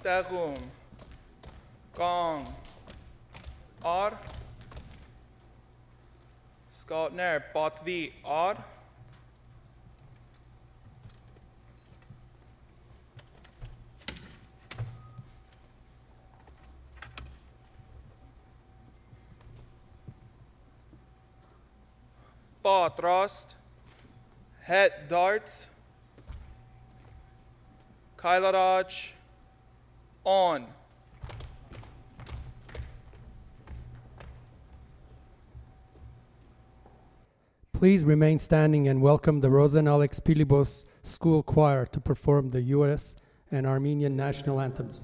Tegum, Gong, Ar, Scoutner, Botvi, Ar, Bot Rost, Het Darts, Kailaraj, On. Please remain standing and welcome the Rosa and Alex Pilibos School Choir to perform the U.S. and Armenian national anthems.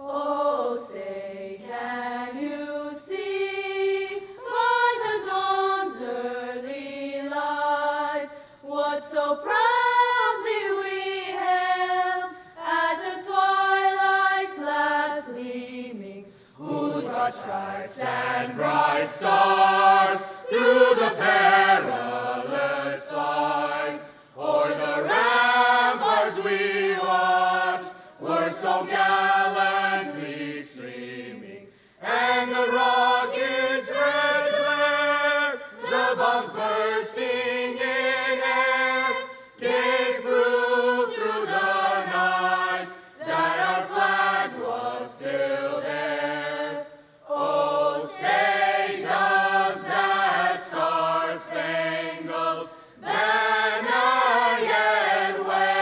Oh, say, can you see by the dawn's early light what so proudly we hailed at the twilight's last gleaming, whose broad stripes and bright stars through the perilous fight o'er the ramparts we watched were so gallantly streaming, and the rockets' red glare, the bombs bursting in air, gave proof through the night that our flag was still there. Oh, say does that star-spangled banner yet wave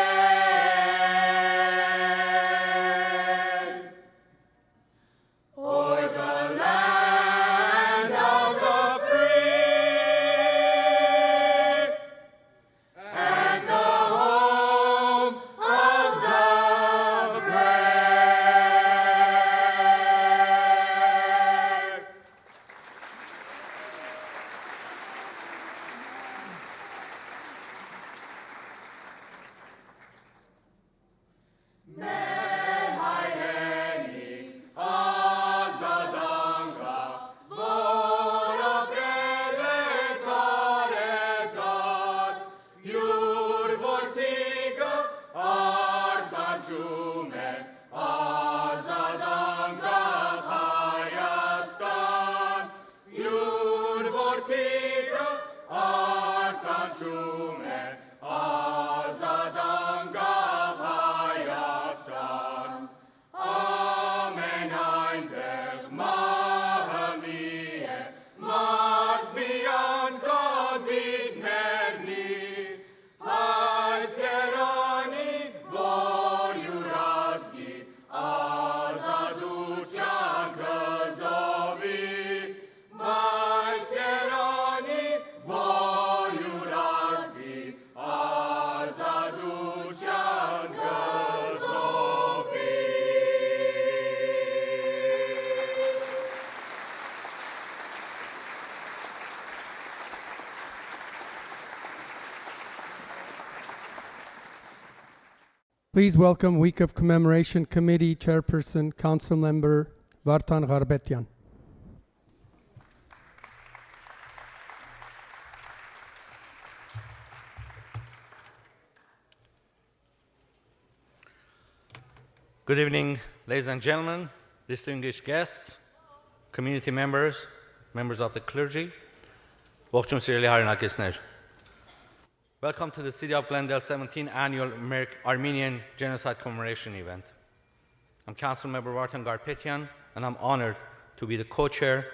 o'er the land of the free and the home of the brave? Melhaideni azadanga vora preletaretar yur vortiga ardajume azadanga Hayastan yur vortiga ardajume azadanga Hayastan Amen eindig Mahamie Mart beyond God Bigmerni Haizerani vor Yurazgi Azaduchan Gazovi Haizerani vor Yurazgi Azaduchan Gazovi. Please welcome Week of Commemoration Committee Chairperson, Council Member Vartan Gharbetian. Good evening, ladies and gentlemen, distinguished guests, community members, members of the clergy. Welcome to the City of Glendale 17th Annual Armenian Genocide Commemoration event. I'm Council Member Vartan Gharbetian, and I'm honored to be the co-chair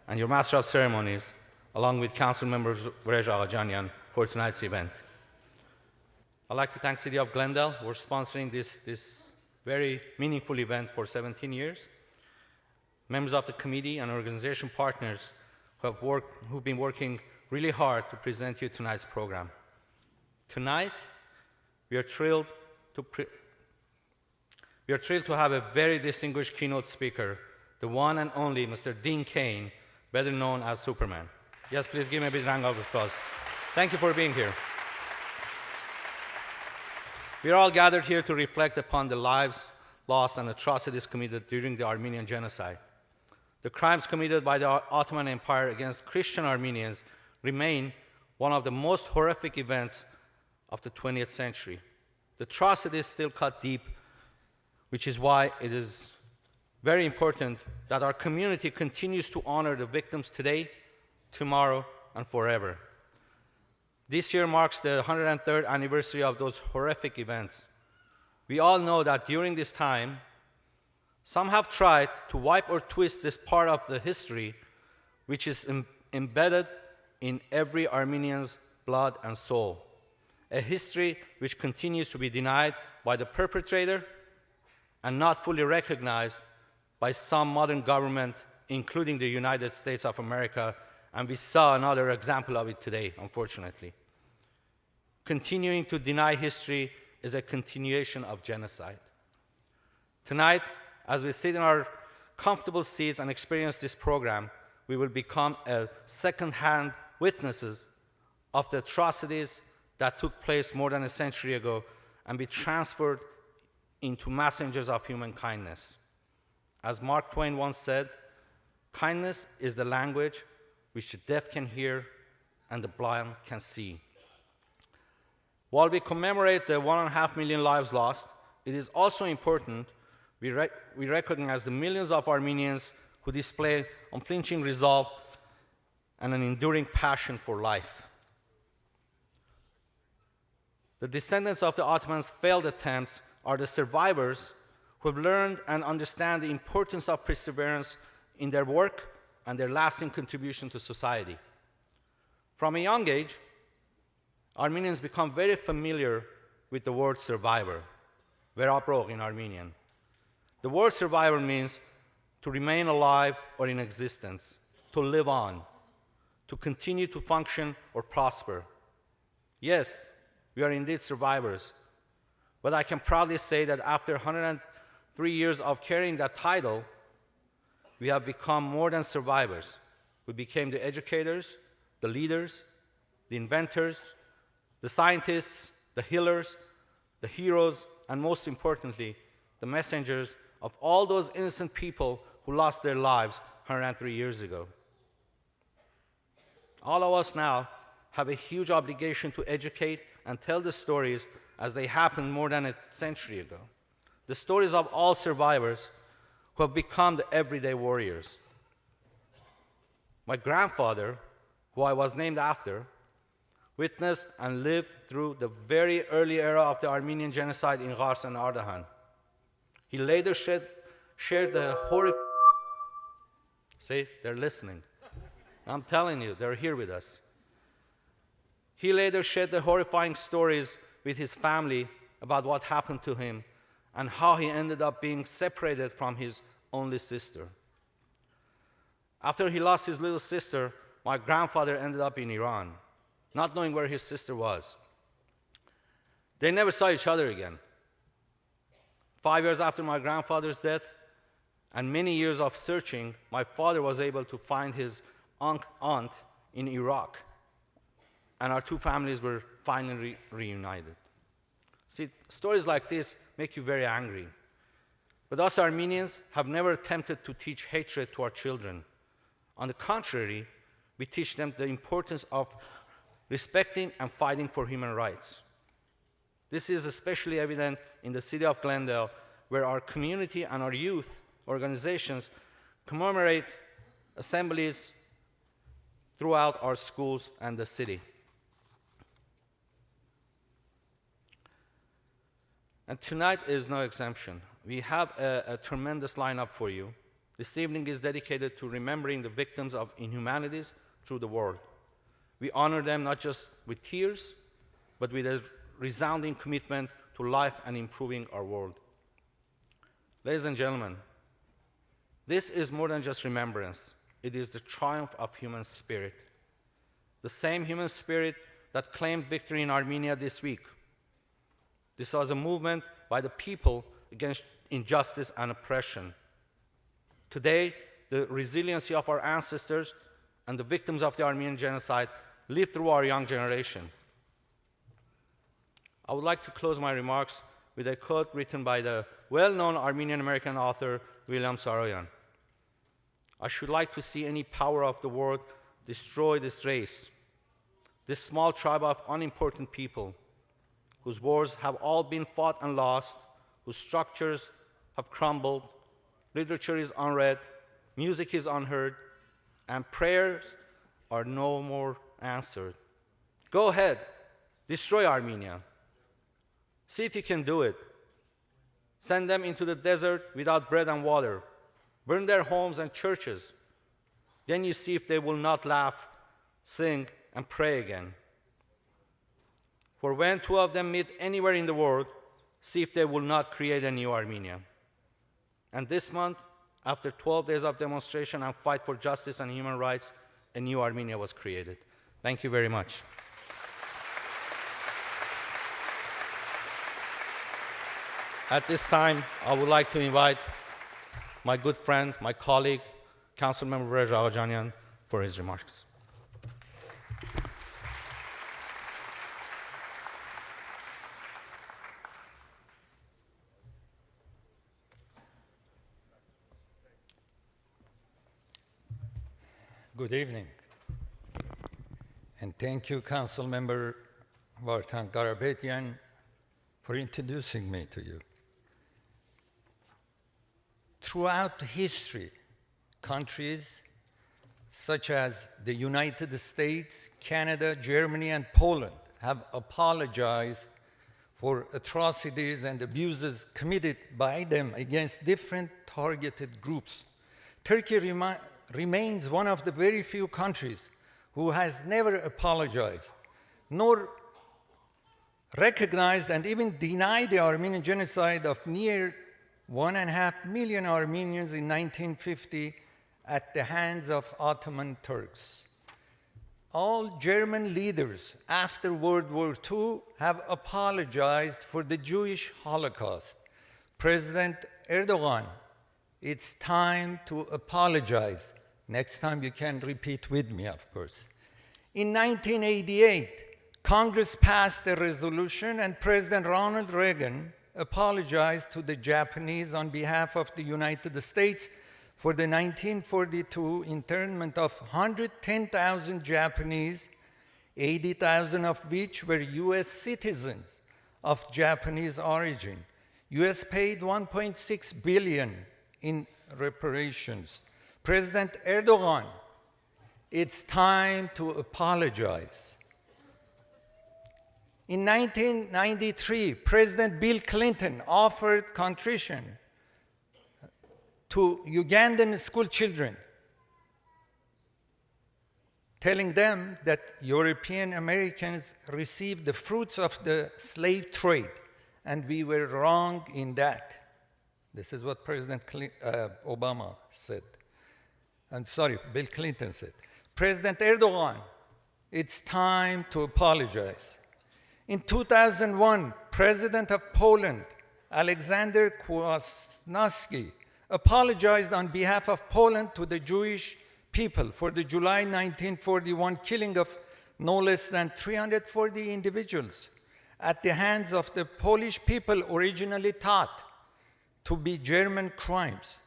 and your Master of Ceremonies, along with Council Members Varej Aghajanyan, for tonight's event. I'd like to thank City of Glendale for sponsoring this very meaningful event for 17 years. Members of the committee and organization partners who've been working really hard to present you tonight's program. Tonight, we are thrilled to have a very distinguished keynote speaker, the one and only Mr. Cain, better known as Superman. Yes, please give me a big round of applause. Thank you for being here. We are all gathered here to reflect upon the lives lost and atrocities committed during the Armenian Genocide. The crimes committed by the Ottoman Empire against Christian Armenians remain one of the most horrific events of the 20th century. The atrocities still cut deep, which is why it is very important that our community continues to honor the victims today, tomorrow, and forever. This year marks the 103rd anniversary of those horrific events. We all know that during this time, some have tried to wipe or twist this part of the history which is embedded in every Armenian's blood and soul, a history which continues to be denied by the perpetrator and not fully recognized by some modern government, including the United States of America, and we saw another example of it today, unfortunately. Continuing to deny history is a continuation of genocide. Tonight, as we sit in our comfortable seats and experience this program, we will become second-hand witnesses of the atrocities that took place more than a century ago and be transferred into messengers of human kindness. As Mark Twain once said, kindness is the language which the deaf can hear and the blind can see. While we commemorate the 1.5 million lives lost, it is also important we recognize the millions of Armenians who display unflinching resolve and an enduring passion for life. The descendants of the Ottomans' failed attempts are the survivors who have learned and understand the importance of perseverance in their work and their lasting contribution to society. From a young age, Armenians become very familiar with the word survivor, veraprog in Armenian. The word survivor means to remain alive or in existence, to live on, to continue to function or prosper. Yes, we are indeed survivors, but I can proudly say that after 103 years of carrying that title, we have become more than survivors. We became the educators, the leaders, the inventors, the scientists, the healers, the heroes, and most importantly, the messengers of all those innocent people who lost their lives 103 years ago. All of us now have a huge obligation to educate and tell the stories as they happened more than a century ago. The stories of all survivors who have become the everyday warriors. My grandfather, who I was named after, witnessed and lived through the very early era of the Armenian Genocide in Kars and Ardahan. He later shared the horrible... See, they're listening. I'm telling you, they're here with us. He later shared the horrifying stories with his family about what happened to him and how he ended up being separated from his only sister. After he lost his little sister, my grandfather ended up in Iran, not knowing where his sister was. They never saw each other again. 5 years after my grandfather's death, and many years of searching, my father was able to find his aunt in Iraq, and our two families were finally reunited. See, stories like this make you very angry. But us Armenians have never attempted to teach hatred to our children. On the contrary, we teach them the importance of respecting and fighting for human rights. This is especially evident in the city of Glendale, where our community and our youth organizations commemorate assemblies throughout our schools and the city. And tonight is no exemption. We have a tremendous lineup for you. This evening is dedicated to remembering the victims of inhumanities through the world. We honor them not just with tears, but with a resounding commitment to life and improving our world. Ladies and gentlemen, this is more than just remembrance. It is the triumph of human spirit. The same human spirit that claimed victory in Armenia this week. This was a movement by the people against injustice and oppression. Today, the resiliency of our ancestors and the victims of the Armenian Genocide live through our young generation. I would like to close my remarks with a quote written by the well-known Armenian-American author William Saroyan. I should like to see any power of the world destroy this race, this small tribe of unimportant people, whose wars have all been fought and lost, whose structures have crumbled, literature is unread, music is unheard, and prayers are no more answered. Go ahead, destroy Armenia. See if you can do it. Send them into the desert without bread and water. Burn their homes and churches. Then you see if they will not laugh, sing, and pray again. For when two of them meet anywhere in the world, see if they will not create a new Armenia. And this month, after 12 days of demonstration and fight for justice and human rights, a new Armenia was created. Thank you very much. At this time, I would like to invite my good friend, my colleague, Councilmember Rej Aghajanian, for his remarks. Good evening, and thank you, Councilmember Vartan Garabetian, for introducing me to you. Throughout history, countries such as the United States, Canada, Germany, and Poland have apologized for atrocities and abuses committed by them against different targeted groups. Turkey remains one of the very few countries who has never apologized, nor recognized and even denied the Armenian genocide of near 1.5 million Armenians in 1950 at the hands of Ottoman Turks. All German leaders after World War II have apologized for the Jewish Holocaust. President Erdogan, it's time to apologize. Next time you can repeat with me, of course. In 1988, Congress passed a resolution and President Ronald Reagan apologized to the Japanese on behalf of the United States for the 1942 internment of 110,000 Japanese, 80,000 of which were US citizens of Japanese origin. US paid $1.6 billion in reparations. President Erdogan, it's time to apologize. In 1993, President Bill Clinton offered contrition to Ugandan school children, telling them that European Americans received the fruits of the slave trade, and we were wrong in that. This is what President Obama said. Bill Clinton said. President Erdogan, it's time to apologize. In 2001, President of Poland, Alexander Kwasniewski, apologized on behalf of Poland to the Jewish people for the July 1941 killing of no less than 340 individuals at the hands of the Polish people originally thought to be German crimes.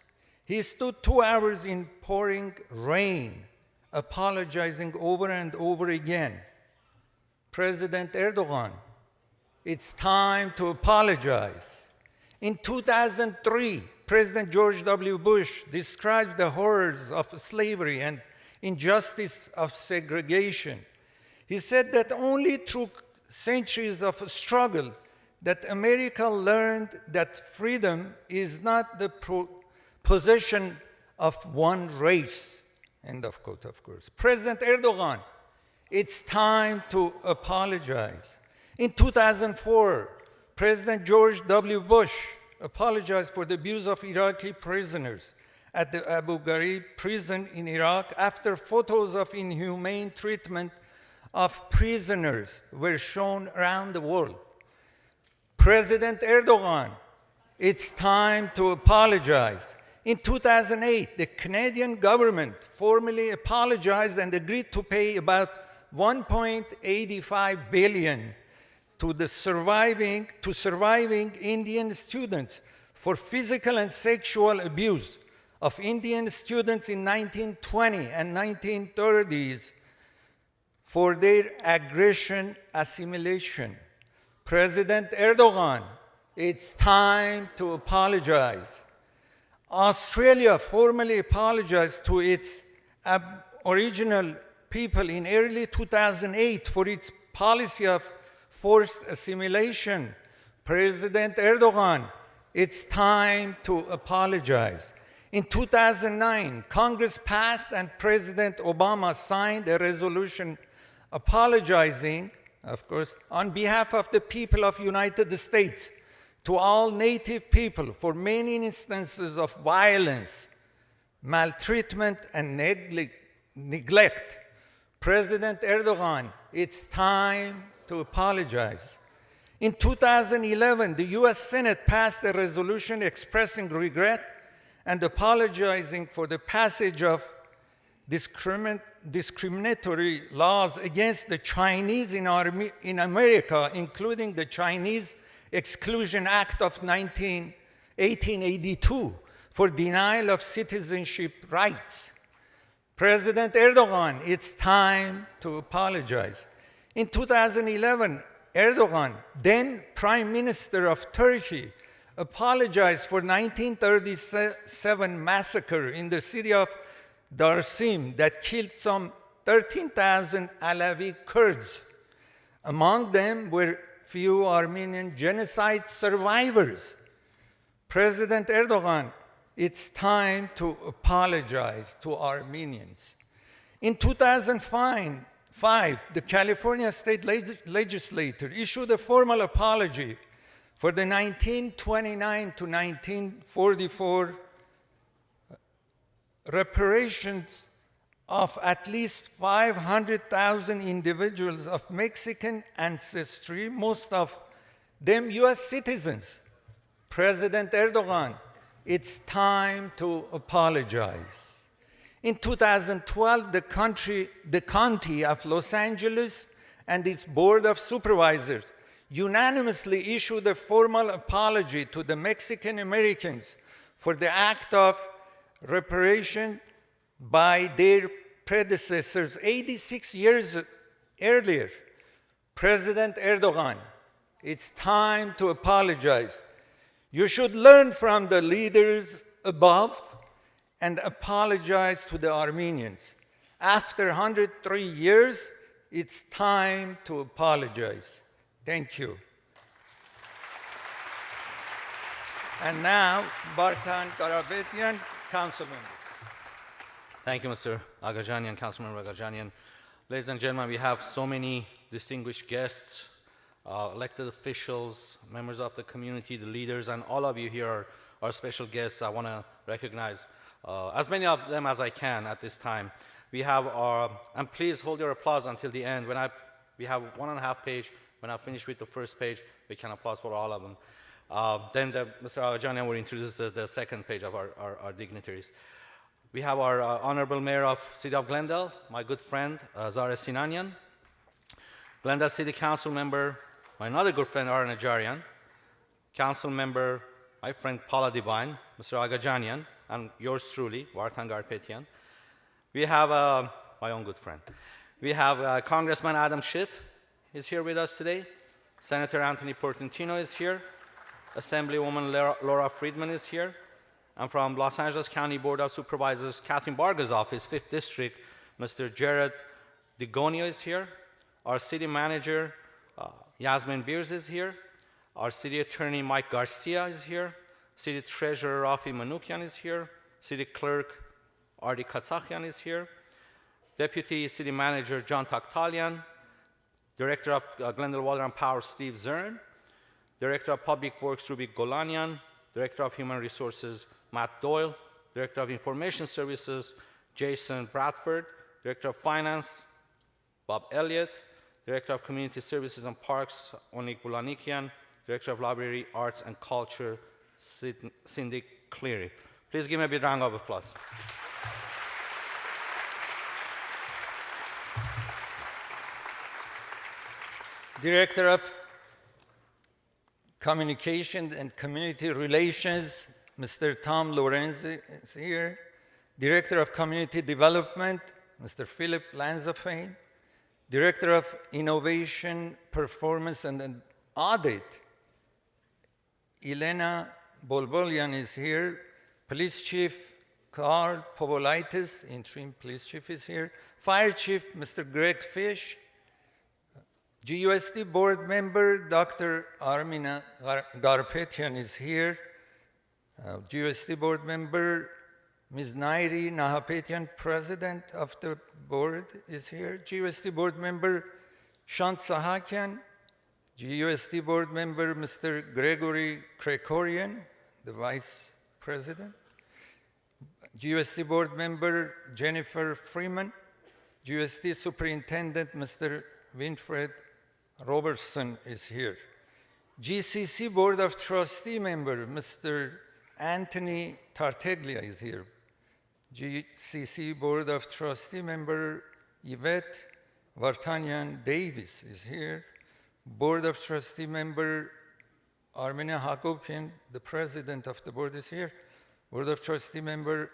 He stood 2 hours in pouring rain, apologizing over and over again. President Erdogan, it's time to apologize. In 2003, President George W. Bush described the horrors of slavery and injustice of segregation. He said that only through centuries of struggle that America learned that freedom is not the possession of one race. End of quote, of course. President Erdogan, it's time to apologize. In 2004, President George W. Bush apologized for the abuse of Iraqi prisoners at the Abu Ghraib prison in Iraq after photos of inhumane treatment of prisoners were shown around the world. President Erdogan, it's time to apologize. In 2008, the Canadian government formally apologized and agreed to pay about $1.85 billion to surviving Indian students for physical and sexual abuse of Indian students in 1920 and 1930s for their aggression assimilation. President Erdogan, it's time to apologize. Australia formally apologized to its Aboriginal people in early 2008 for its policy of forced assimilation. President Erdogan, it's time to apologize. In 2009, Congress passed and President Obama signed a resolution apologizing, of course, on behalf of the people of the United States to all Native people for many instances of violence, maltreatment, and neglect. President Erdogan, it's time to apologize. In 2011, the US Senate passed a resolution expressing regret and apologizing for the passage of discriminatory laws against the Chinese in America, including the Chinese Exclusion Act of 1882 for denial of citizenship rights. President Erdogan, it's time to apologize. In 2011, Erdogan, then Prime Minister of Turkey, apologized for 1937 massacre in the city of Dersim that killed some 13,000 Alawi Kurds. Among them were few Armenian Genocide survivors. President Erdogan, it's time to apologize to Armenians. In 2005, the California State Legislature issued a formal apology for the 1929 to 1944 reparations of at least 500,000 individuals of Mexican ancestry, most of them US citizens. President Erdogan, it's time to apologize. In 2012, the County of Los Angeles and its Board of Supervisors unanimously issued a formal apology to the Mexican Americans for the act of reparation by their predecessors 86 years earlier. President Erdogan, it's time to apologize. You should learn from the leaders above and apologize to the Armenians. After 103 years, it's time to apologize. Thank you. And now, Bartan Karapetyan, council member. Thank you, Mr. Agajanian, Councilmember Agajanian. Ladies and gentlemen, we have so many distinguished guests, elected officials, members of the community, the leaders, and all of you here are special guests. I want to recognize as many of them as I can at this time. We have our, and please hold your applause until the end. We have 1.5 page. When I finish with the first page, we can applause for all of them. Then Mr. Agajanian will introduce the second page of our dignitaries. We have our Honorable Mayor of City of Glendale, my good friend, Zara Sinanian. Glendale City Council member, my another good friend, Aran Najarian. Council member, my friend Paula Divine, Mr. Agajanian, and yours truly, Vartan Garpetian. We have my own good friend. We have Congressman Adam Schiff is here with us today. Senator Anthony Portantino is here. Assemblywoman Laura Friedman is here. And from Los Angeles County Board of Supervisors, Catherine Barga's office, 5th District, Mr. Jared DeGonio is here. Our city manager, Yasmin Beers is here. Our city attorney, Mike Garcia is here. City treasurer, Rafi Manoukian is here. City clerk, Ardi Katsakian is here. Deputy city manager, John Takhtalian. Director of Glendale Water and Power, Steve Zern. Director of Public Works, Rubik Golanian. Director of Human Resources, Matt Doyle. Director of Information Services, Jason Bradford. Director of Finance, Bob Elliott. Director of Community Services and Parks, Onik Bulanikian. Director of Library, Arts and Culture, Cindy Cleary. Please give me a big round of applause. Director of Communication and Community Relations, Mr. Tom Lorenzi is here. Director of Community Development, Mr. Philip Lanzafane. Director of Innovation, Performance, and Audit, Elena Bolbolyan is here. Police Chief Carl Povolaitis, Interim Police Chief, is here. Fire Chief, Mr. Greg Fish. GUSD Board Member, Dr. Armina Garpetian is here. GUSD Board Member, Ms. Nairi Nahapetian, President of the Board, is here. GUSD Board Member, Shant Sahakian. GUSD Board Member, Mr. Gregory Krekorian, the Vice President. GUSD Board Member, Jennifer Freeman. GUSD Superintendent, Mr. Winfred Robertson is here. GCC Board of Trustee Member, Mr. Anthony Tartaglia is here. GCC Board of Trustee Member, Yvette Vartanian Davis is here. Board of Trustee Member, Armenia Hagopian, the President of the Board, is here. Board of Trustee Member,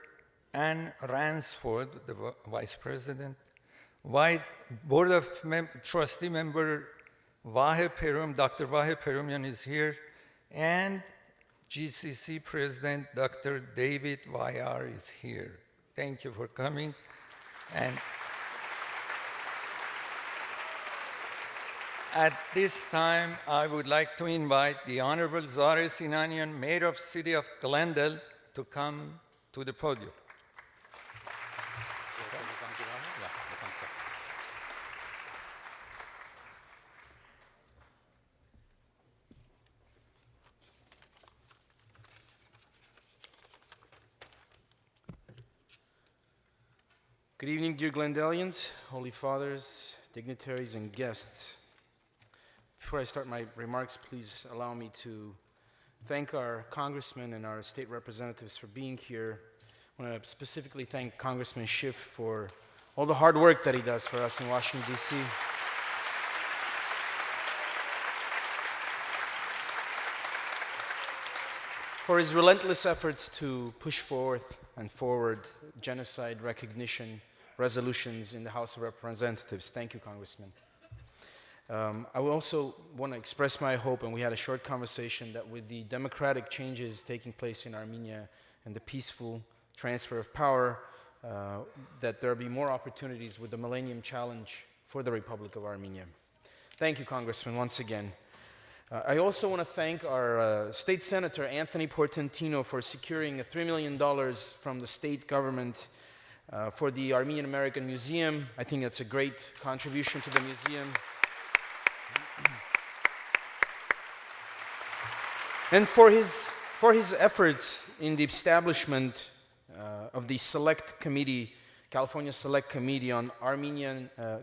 Anne Ransford, the Vice President. Board of Trustee Member, Vahe Perum, Dr. Vahe Perumian is here. And GCC President, Dr. David Vayar is here. Thank you for coming. And at this time, I would like to invite the Honorable Zare Sinanian, Mayor of City of Glendale, to come to the podium. Good evening, dear Glendalians, Holy Fathers, dignitaries, and guests. Before I start my remarks, please allow me to thank our congressmen and our state representatives for being here. I want to specifically thank Congressman Schiff for all the hard work that he does for us in Washington, D.C. For his relentless efforts to push forth and forward genocide recognition resolutions in the House of Representatives. Thank you, Congressman. I would also want to express my hope, and we had a short conversation, that with the democratic changes taking place in Armenia and the peaceful transfer of power, that there will be more opportunities with the Millennium Challenge for the Republic of Armenia. Thank you, Congressman, once again. I also want to thank our State Senator, Anthony Portantino, for securing $3 million from the state government for the Armenian American Museum. I think that's a great contribution to the museum. And for his efforts in the establishment of the Select Committee, California Select Committee on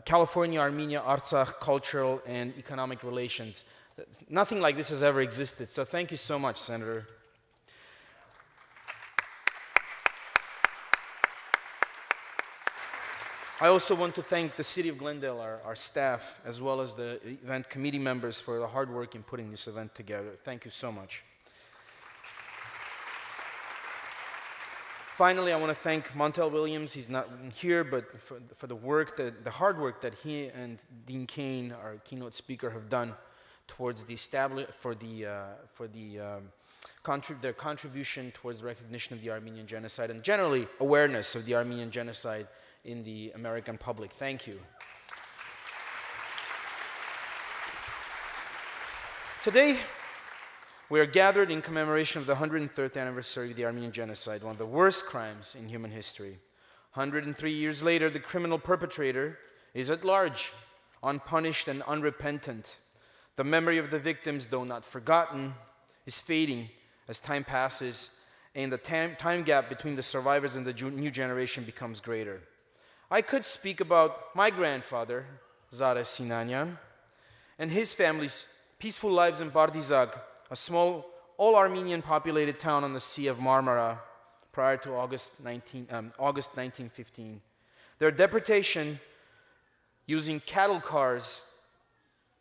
California-Armenia Artsakh Cultural and Economic Relations. Nothing like this has ever existed, so thank you so much, Senator. I also want to thank the City of Glendale, our staff, as well as the event committee members for the hard work in putting this event together. Thank you so much. Finally, I want to thank Montel Williams. He's not here, but for the work, the hard work that he and Dean Cain, our keynote speaker, have done towards the their contribution towards the recognition of the Armenian Genocide and generally awareness of the Armenian Genocide in the American public. Thank you. Today, we are gathered in commemoration of the 103rd anniversary of the Armenian Genocide, one of the worst crimes in human history. 103 years later, the criminal perpetrator is at large, unpunished and unrepentant. The memory of the victims, though not forgotten, is fading as time passes and the time gap between the survivors and the new generation becomes greater. I could speak about my grandfather, Zare Sinanian, and his family's peaceful lives in Bardizag, a small, all-Armenian populated town on the Sea of Marmara prior to August 1915. Their deportation using cattle cars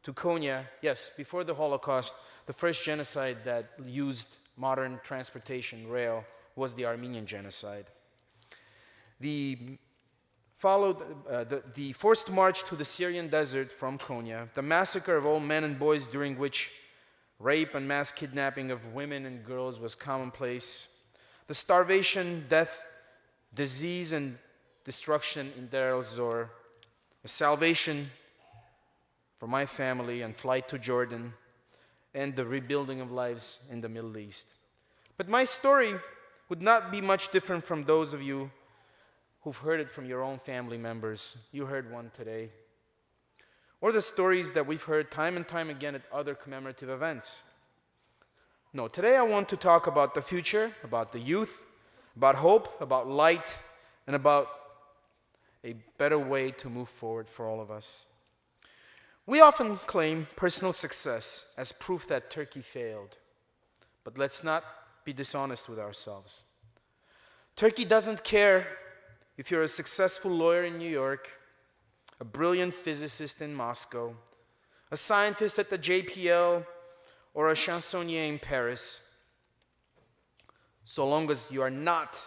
to Konya, yes, before the Holocaust, the first genocide that used modern transportation, rail, was the Armenian Genocide. The forced march to the Syrian desert from Konya, the massacre of all men and boys during which rape and mass kidnapping of women and girls was commonplace, the starvation, death, disease, and destruction in Deir el-Zor, the salvation for my family and flight to Jordan, and the rebuilding of lives in the Middle East. But my story would not be much different from those of you who've heard it from your own family members. You heard one today. Or the stories that we've heard time and time again at other commemorative events. No, today I want to talk about the future, about the youth, about hope, about light, and about a better way to move forward for all of us. We often claim personal success as proof that Turkey failed. But let's not be dishonest with ourselves. Turkey doesn't care if you're a successful lawyer in New York, a brilliant physicist in Moscow, a scientist at the JPL, or a chansonnier in Paris, so long as you are not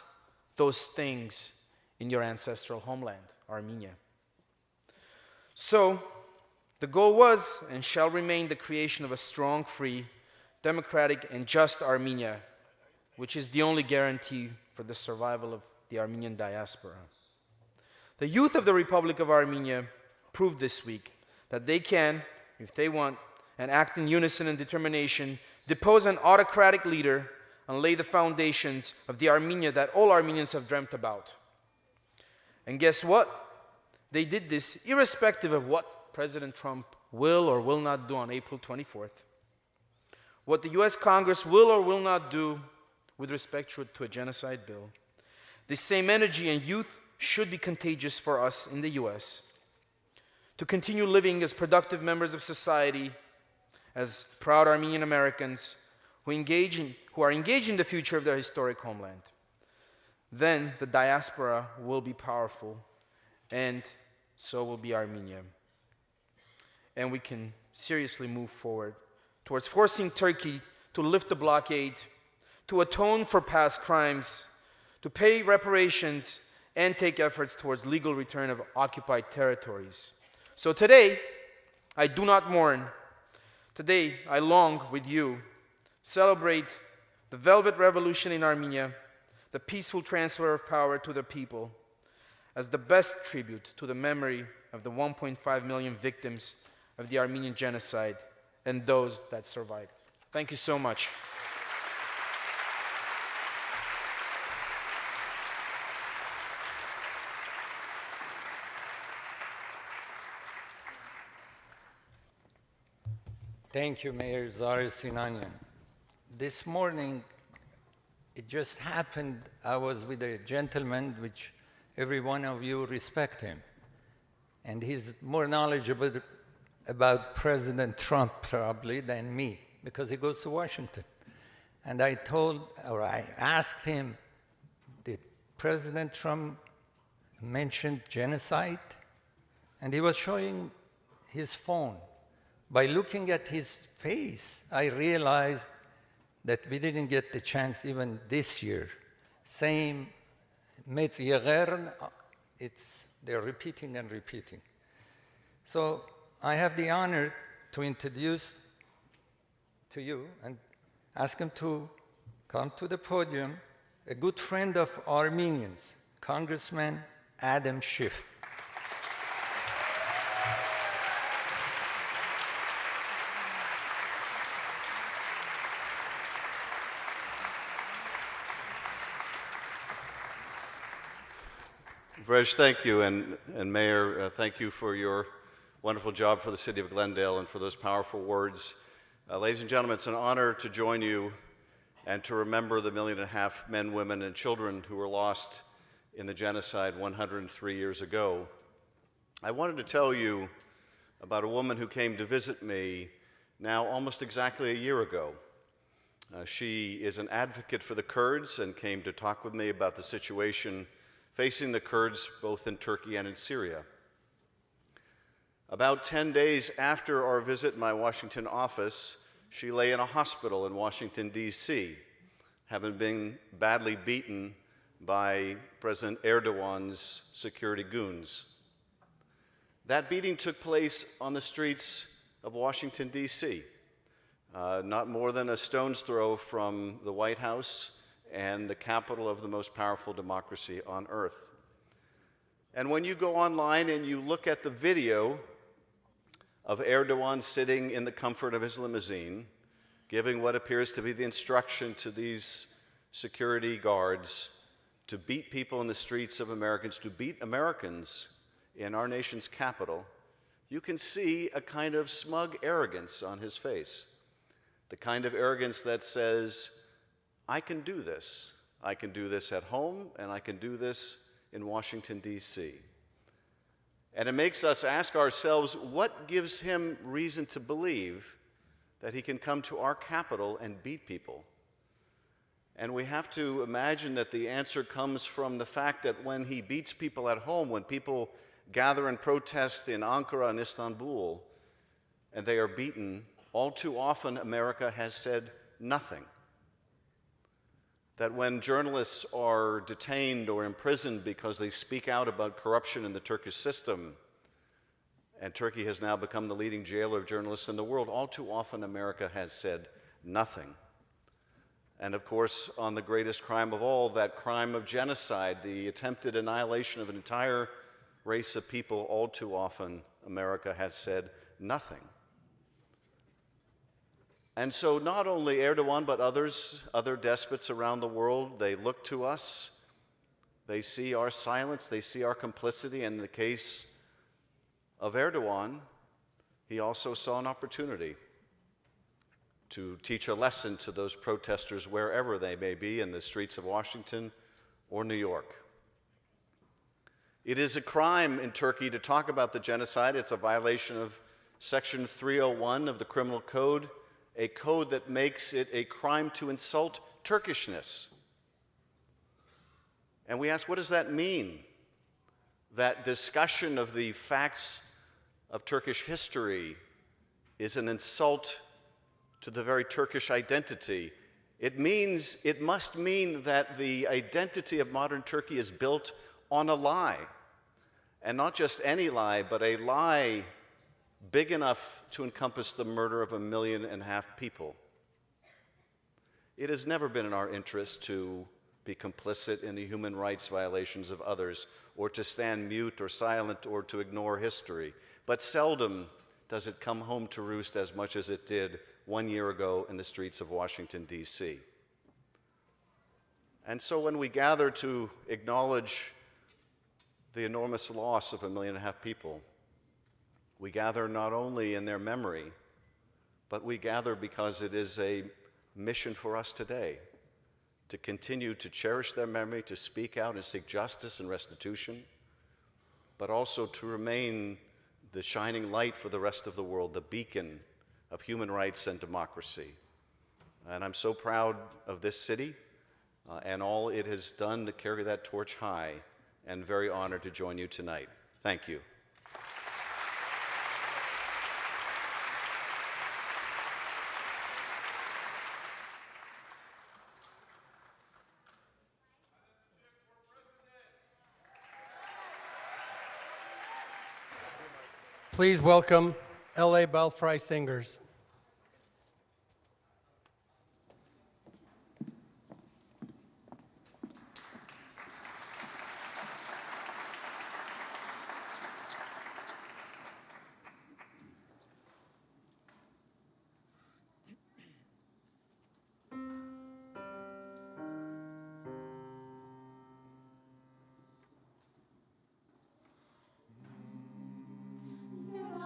those things in your ancestral homeland, Armenia. So, the goal was and shall remain the creation of a strong, free, democratic, and just Armenia, which is the only guarantee for the survival of the Armenian diaspora. The youth of the Republic of Armenia proved this week that they can, if they want, and act in unison and determination, depose an autocratic leader and lay the foundations of the Armenia that all Armenians have dreamt about. And guess what? They did this irrespective of what President Trump will or will not do on April 24th. What the US Congress will or will not do with respect to a genocide bill. The same energy and youth should be contagious for us in the US to continue living as productive members of society, as proud Armenian Americans who are engaged in the future of their historic homeland. Then the diaspora will be powerful, and so will be Armenia. And we can seriously move forward towards forcing Turkey to lift the blockade, to atone for past crimes, to pay reparations, and take efforts towards legal return of occupied territories. So today, I do not mourn. Today, I long with you, celebrate the Velvet Revolution in Armenia, the peaceful transfer of power to the people, as the best tribute to the memory of the 1.5 million victims of the Armenian Genocide and those that survived. Thank you so much. Thank you, Mayor Zari Sinanian. This morning, it just happened, I was with a gentleman which every one of you respect him. And he's more knowledgeable about President Trump probably than me, because he goes to Washington. And I asked him, did President Trump mention genocide? And he was showing his phone. By looking at his face, I realized that we didn't get the chance even this year. Same, they're repeating and repeating. So I have the honor to introduce to you and ask him to come to the podium, a good friend of Armenians, Congressman Adam Schiff. Vrej, thank you, and Mayor, thank you for your wonderful job for the city of Glendale and for those powerful words. Ladies and gentlemen, it's an honor to join you and to remember the 1.5 million men, women, and children who were lost in the genocide 103 years ago. I wanted to tell you about a woman who came to visit me now almost exactly a year ago. She is an advocate for the Kurds and came to talk with me about the situation facing the Kurds both in Turkey and in Syria. About 10 days after our visit in my Washington office, she lay in a hospital in Washington, D.C., having been badly beaten by President Erdogan's security goons. That beating took place on the streets of Washington, D.C., not more than a stone's throw from the White House and the capital of the most powerful democracy on earth. And when you go online and you look at the video of Erdogan sitting in the comfort of his limousine, giving what appears to be the instruction to these security guards to beat people in the streets of Americans, to beat Americans in our nation's capital, you can see a kind of smug arrogance on his face. The kind of arrogance that says, I can do this. I can do this at home, and I can do this in Washington, D.C. And it makes us ask ourselves, what gives him reason to believe that he can come to our capital and beat people? And we have to imagine that the answer comes from the fact that when he beats people at home, when people gather and protest in Ankara and Istanbul, and they are beaten, all too often America has said nothing. That when journalists are detained or imprisoned because they speak out about corruption in the Turkish system, and Turkey has now become the leading jailer of journalists in the world, all too often America has said nothing. And of course, on the greatest crime of all, that crime of genocide, the attempted annihilation of an entire race of people, all too often America has said nothing. And so not only Erdogan, but other despots around the world, they look to us, they see our silence, they see our complicity. In the case of Erdogan, he also saw an opportunity to teach a lesson to those protesters wherever they may be, in the streets of Washington or New York. It is a crime in Turkey to talk about the genocide. It's a violation of Section 301 of the Criminal Code, a code that makes it a crime to insult Turkishness. And we ask, what does that mean? That discussion of the facts of Turkish history is an insult to the very Turkish identity. It must mean that the identity of modern Turkey is built on a lie. And not just any lie, but a lie big enough to encompass the murder of 1.5 million people. It has never been in our interest to be complicit in the human rights violations of others, or to stand mute or silent, or to ignore history. But seldom does it come home to roost as much as it did 1 year ago in the streets of Washington, D.C. And so when we gather to acknowledge the enormous loss of 1.5 million people, we gather not only in their memory, but we gather because it is a mission for us today to continue to cherish their memory, to speak out and seek justice and restitution, but also to remain the shining light for the rest of the world, the beacon of human rights and democracy. And I'm so proud of this city and all it has done to carry that torch high, and very honored to join you tonight. Thank you. Please welcome LA Belfry singers.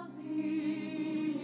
Razine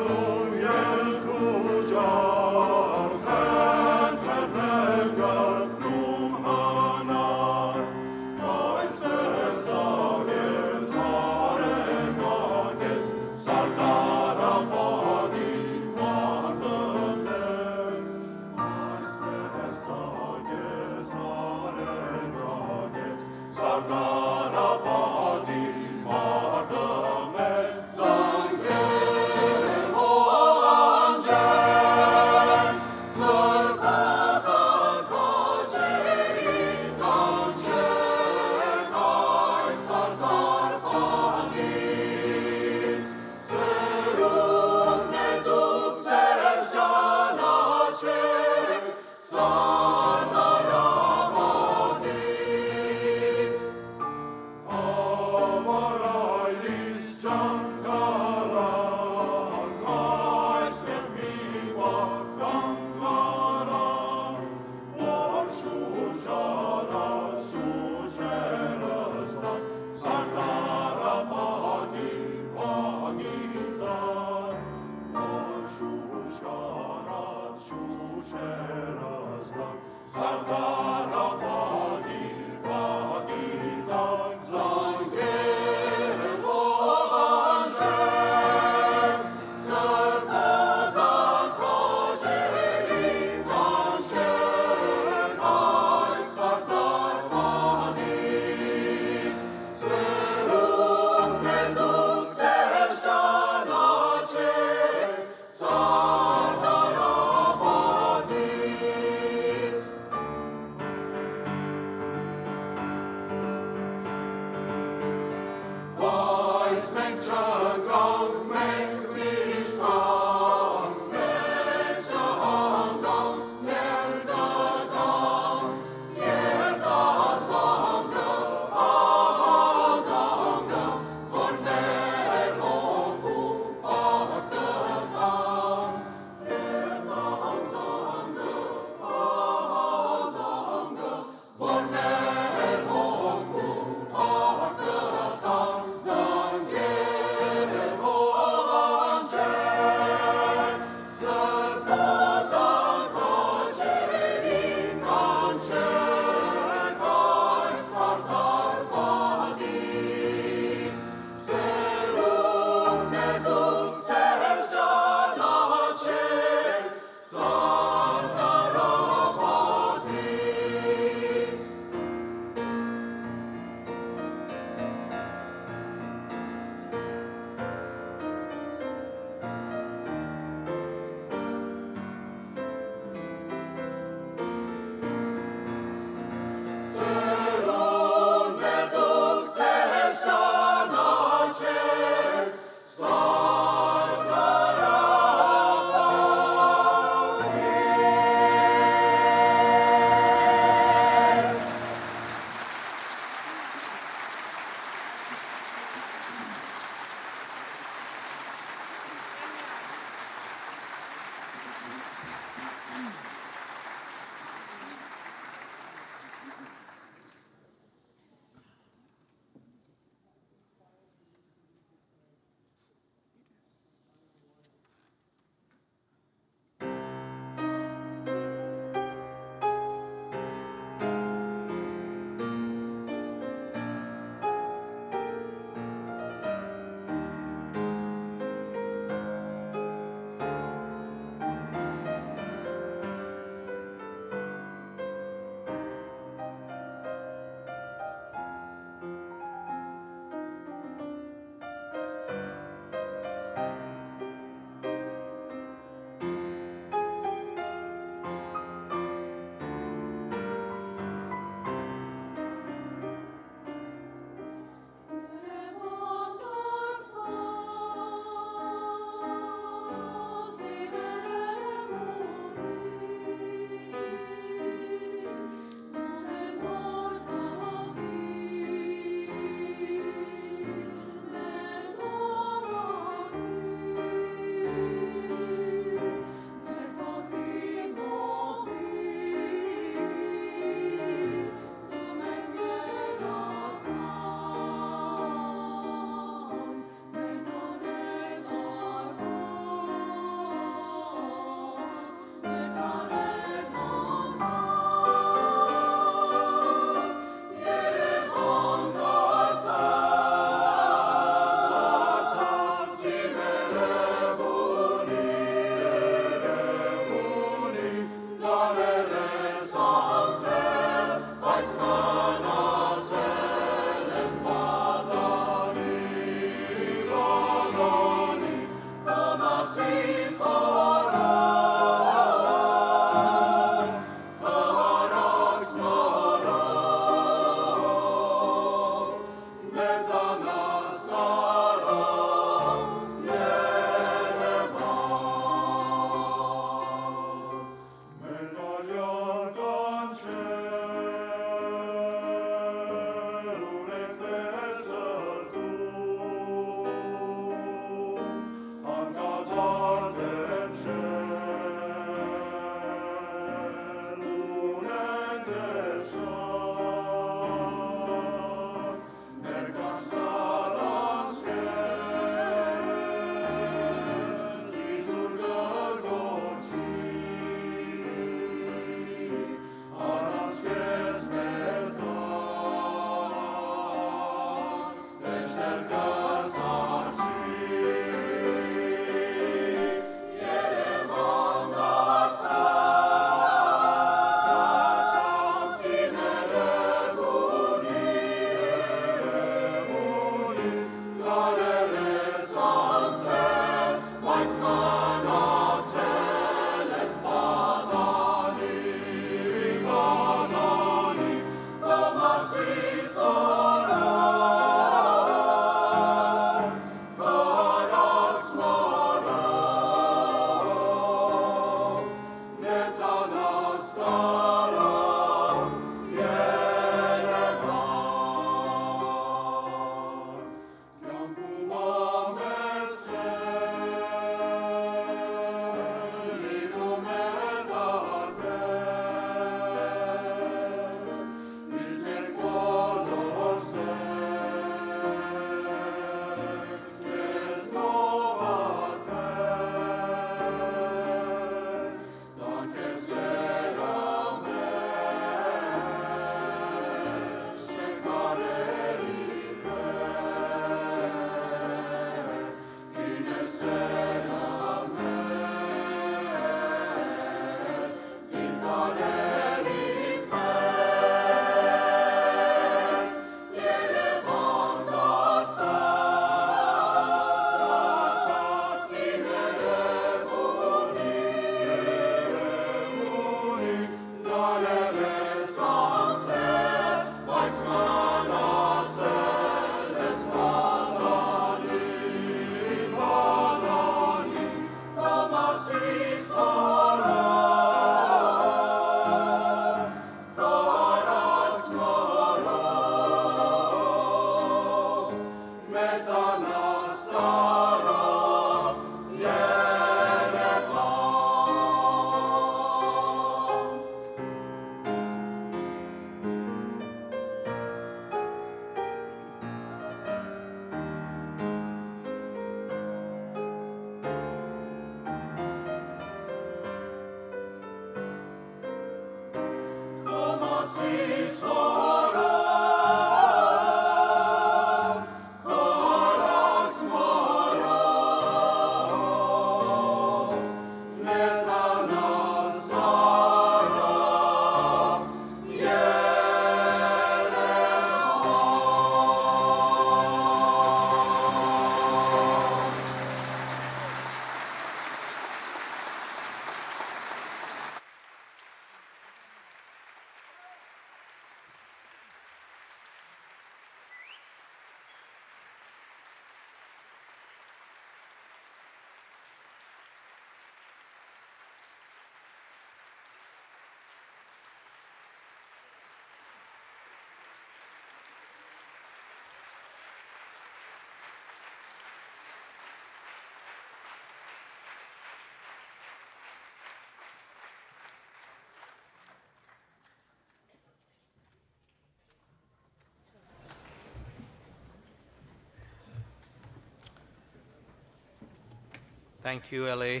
Thank you, LA.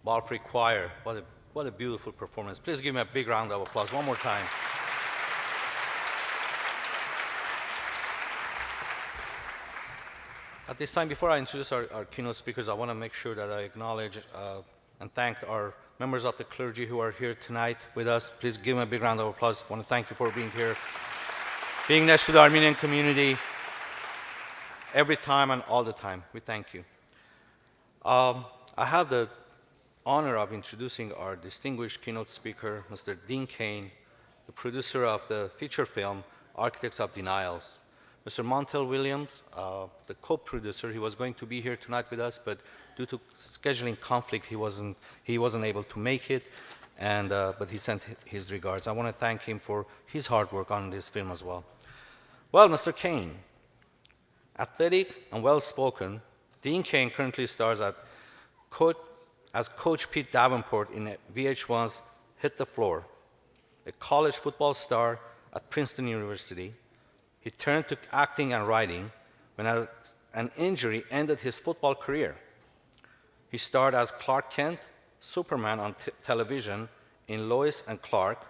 Belfry Choir, what a beautiful performance. Please give me a big round of applause one more time. At this time, before I introduce our keynote speakers, I want to make sure that I acknowledge and thank our members of the clergy who are here tonight with us. Please give them a big round of applause. I want to thank you for being here, being next to the Armenian community every time and all the time. We thank you. I have the honor of introducing our distinguished keynote speaker, Mr. Dean Cain, the producer of the feature film, Architects of Denials. Mr. Montel Williams, the co-producer, he was going to be here tonight with us, but due to scheduling conflict, he wasn't able to make it, but he sent his regards. I want to thank him for his hard work on this film as well. Well, Mr. Cain, athletic and well-spoken, Dean Cain currently stars as Coach Pete Davenport in VH1's Hit the Floor, a college football star at Princeton University. He turned to acting and writing when an injury ended his football career. He starred as Clark Kent, Superman on television in Lois and Clark,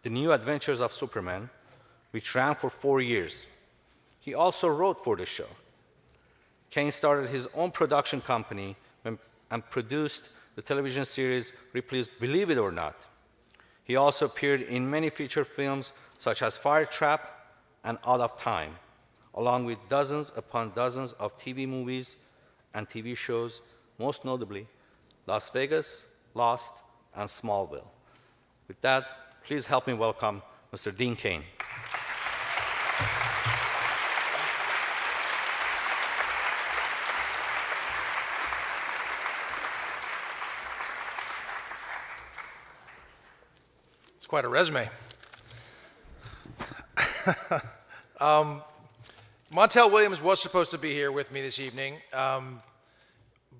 The New Adventures of Superman, which ran for 4 years. He also wrote for the show. Cain started his own production company and produced the television series Ripley's Believe It or Not. He also appeared in many feature films such as Fire Trap and Out of Time, along with dozens upon dozens of TV movies and TV shows, most notably Las Vegas, Lost, and Smallville. With that, please help me welcome Mr. Dean Cain. It's quite a resume. Montel Williams was supposed to be here with me this evening,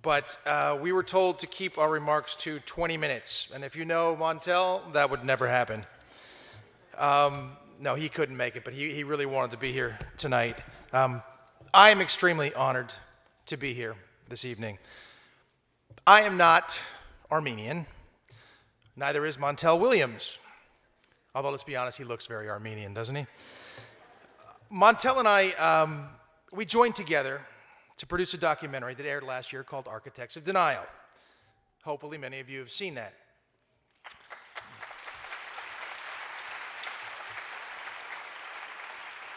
but we were told to keep our remarks to 20 minutes. And if you know Montel, that would never happen. No, he couldn't make it, but he really wanted to be here tonight. I am extremely honored to be here this evening. I am not Armenian. Neither is Montel Williams. Although, let's be honest, he looks very Armenian, doesn't he? Montel and I, we joined together to produce a documentary that aired last year called Architects of Denial. Hopefully many of you have seen that.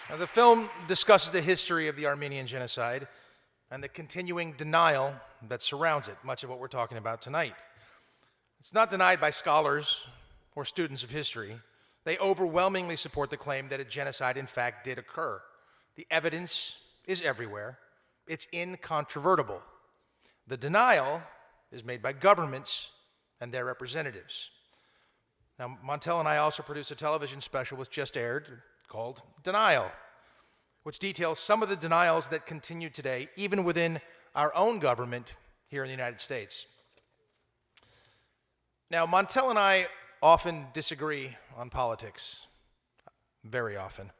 Now, the film discusses the history of the Armenian Genocide and the continuing denial that surrounds it, much of what we're talking about tonight. It's not denied by scholars or students of history. They overwhelmingly support the claim that a genocide, in fact, did occur. The evidence is everywhere. It's incontrovertible. The denial is made by governments and their representatives. Now, Montel and I also produced a television special which just aired called Denial, which details some of the denials that continue today, even within our own government here in the United States. Now, Montel and I often disagree on politics, very often.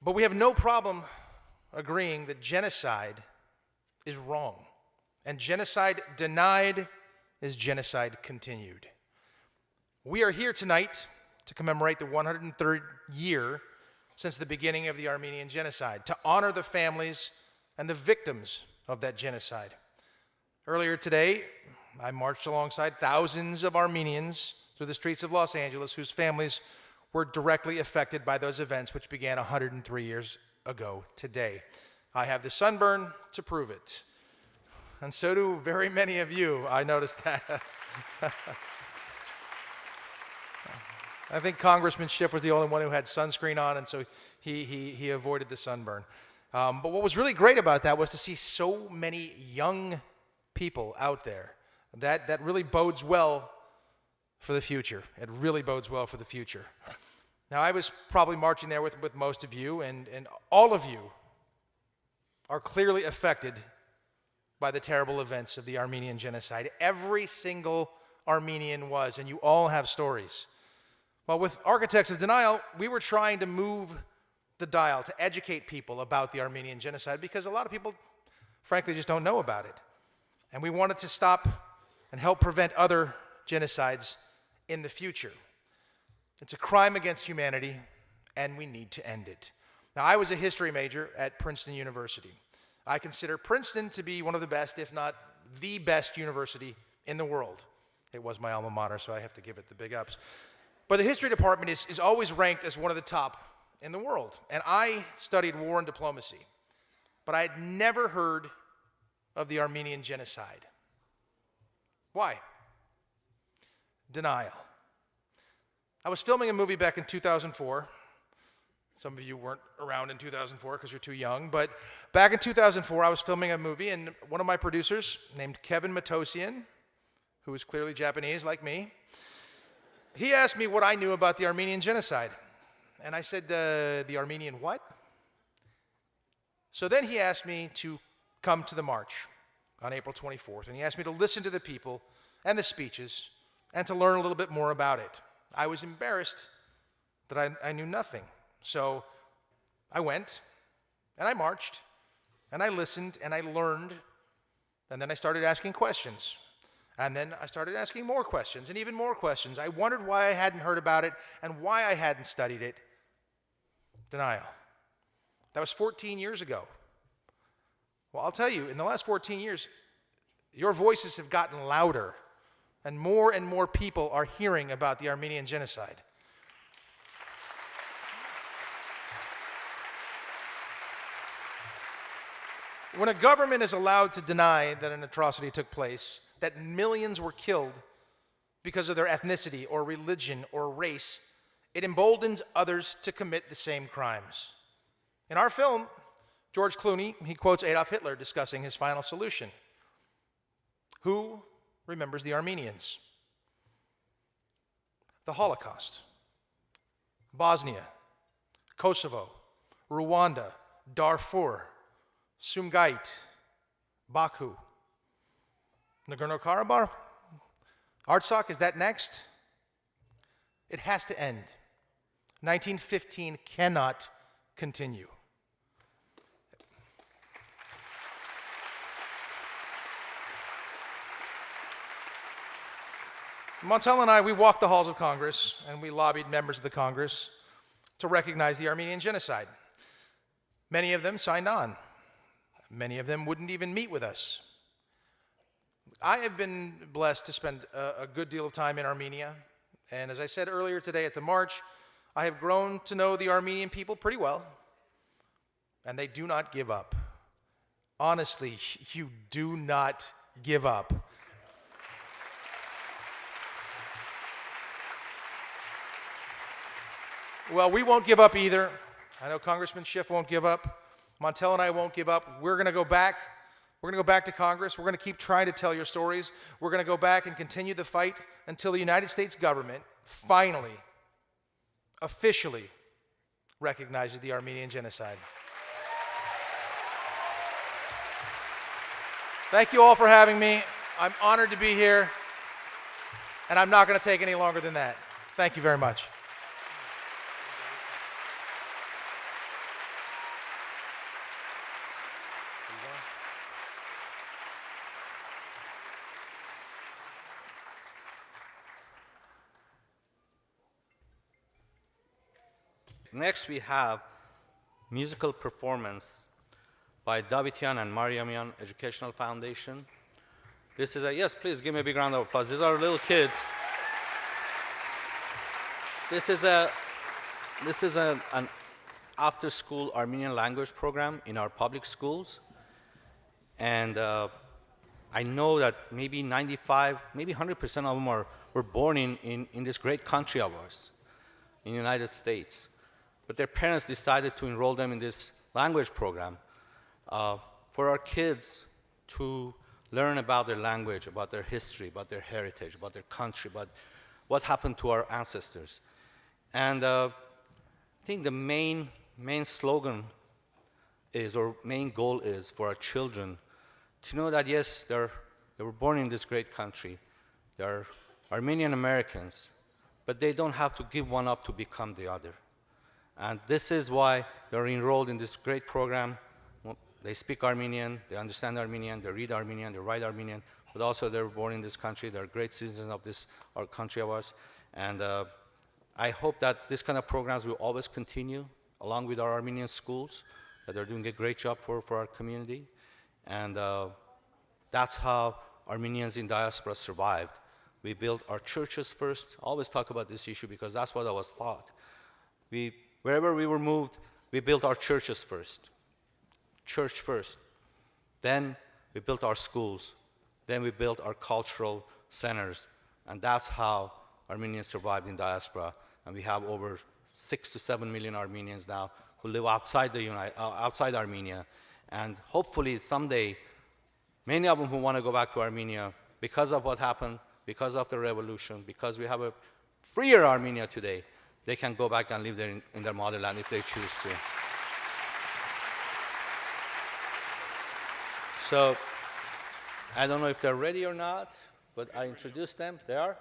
But we have no problem agreeing that genocide is wrong, and genocide denied is genocide continued. We are here tonight to commemorate the 103rd year since the beginning of the Armenian Genocide, to honor the families and the victims of that genocide. Earlier today, I marched alongside thousands of Armenians through the streets of Los Angeles whose families were directly affected by those events which began 103 years ago today. I have the sunburn to prove it. And so do very many of you, I noticed that. I think Congressman Schiff was the only one who had sunscreen on, and so he avoided the sunburn. But what was really great about that was to see so many young people out there. That really bodes well for the future. It really bodes well for the future. Now, I was probably marching there with most of you, and all of you are clearly affected by the terrible events of the Armenian Genocide. Every single Armenian was, and you all have stories. Well, with Architects of Denial, we were trying to move the dial to educate people about the Armenian Genocide because a lot of people, frankly, just don't know about it. And we wanted to stop and help prevent other genocides in the future. It's a crime against humanity, and we need to end it. Now, I was a history major at Princeton University. I consider Princeton to be one of the best, if not the best university in the world. It was my alma mater, so I have to give it the big ups. But the history department is always ranked as one of the top in the world. And I studied war and diplomacy, but I had never heard of the Armenian Genocide. Why? Denial. I was filming a movie back in 2004. Some of you weren't around in 2004 because you're too young, but back in 2004, I was filming a movie, and one of my producers, named Kevin Matosian, who is clearly Japanese like me, he asked me what I knew about the Armenian Genocide. And I said, the Armenian what? So then he asked me to come to the march on April 24th, and he asked me to listen to the people and the speeches and to learn a little bit more about it. I was embarrassed that I knew nothing. So I went, and I marched, and I listened, and I learned, and then I started asking questions. And then I started asking more questions, and even more questions. I wondered why I hadn't heard about it and why I hadn't studied it. Denial. That was 14 years ago. Well, I'll tell you, in the last 14 years, your voices have gotten louder, and more people are hearing about the Armenian Genocide. When a government is allowed to deny that an atrocity took place, that millions were killed because of their ethnicity or religion or race, it emboldens others to commit the same crimes. In our film, George Clooney, he quotes Adolf Hitler discussing his final solution. Who remembers the Armenians? The Holocaust, Bosnia, Kosovo, Rwanda, Darfur, Sumgait, Baku, Nagorno-Karabakh, Artsakh, is that next? It has to end. 1915 cannot continue. Montel and I, we walked the halls of Congress, and we lobbied members of the Congress to recognize the Armenian Genocide. Many of them signed on. Many of them wouldn't even meet with us. I have been blessed to spend a good deal of time in Armenia, and as I said earlier today at the march, I have grown to know the Armenian people pretty well, and they do not give up. Honestly, you do not give up. Well, we won't give up either. I know Congressman Schiff won't give up. Montel and I won't give up. We're going to go back. We're going to go back to Congress. We're going to keep trying to tell your stories. We're going to go back and continue the fight until the United States government finally, officially recognizes the Armenian Genocide. Thank you all for having me. I'm honored to be here, and I'm not going to take any longer than that. Thank you very much. Next, we have musical performance by Davidian and Mariamian Educational Foundation. This is a, yes, please give me a big round of applause. These are little kids. This is an after-school Armenian language program in our public schools. And I know that maybe 95, maybe 100% of them were born in this great country of ours, in the United States. But their parents decided to enroll them in this language program for our kids to learn about their language, about their history, about their heritage, about their country, about what happened to our ancestors. And I think the main slogan is, or main goal is, for our children to know that, yes, they were born in this great country. They're Armenian Americans, but they don't have to give one up to become the other. And this is why they're enrolled in this great program. they speak Armenian, they understand Armenian, they read Armenian, they write Armenian, but also they were born in this country. They're great citizens of this our country of ours. And I hope that this kind of programs will always continue along with our Armenian schools, that they're doing a great job for our community. And that's how Armenians in diaspora survived. We built our churches first. I always talk about this issue because that's what I was taught. Wherever we were moved, we built our churches first. Church first. Then we built our schools. Then we built our cultural centers. And that's how Armenians survived in diaspora. And we have over 6 to 7 million Armenians now who live outside outside Armenia. And hopefully someday, many of them who want to go back to Armenia, because of what happened, because of the revolution, because we have a freer Armenia today, they can go back and live there in their motherland if they choose to. So I don't know if they're ready or not, but I introduced them. They are.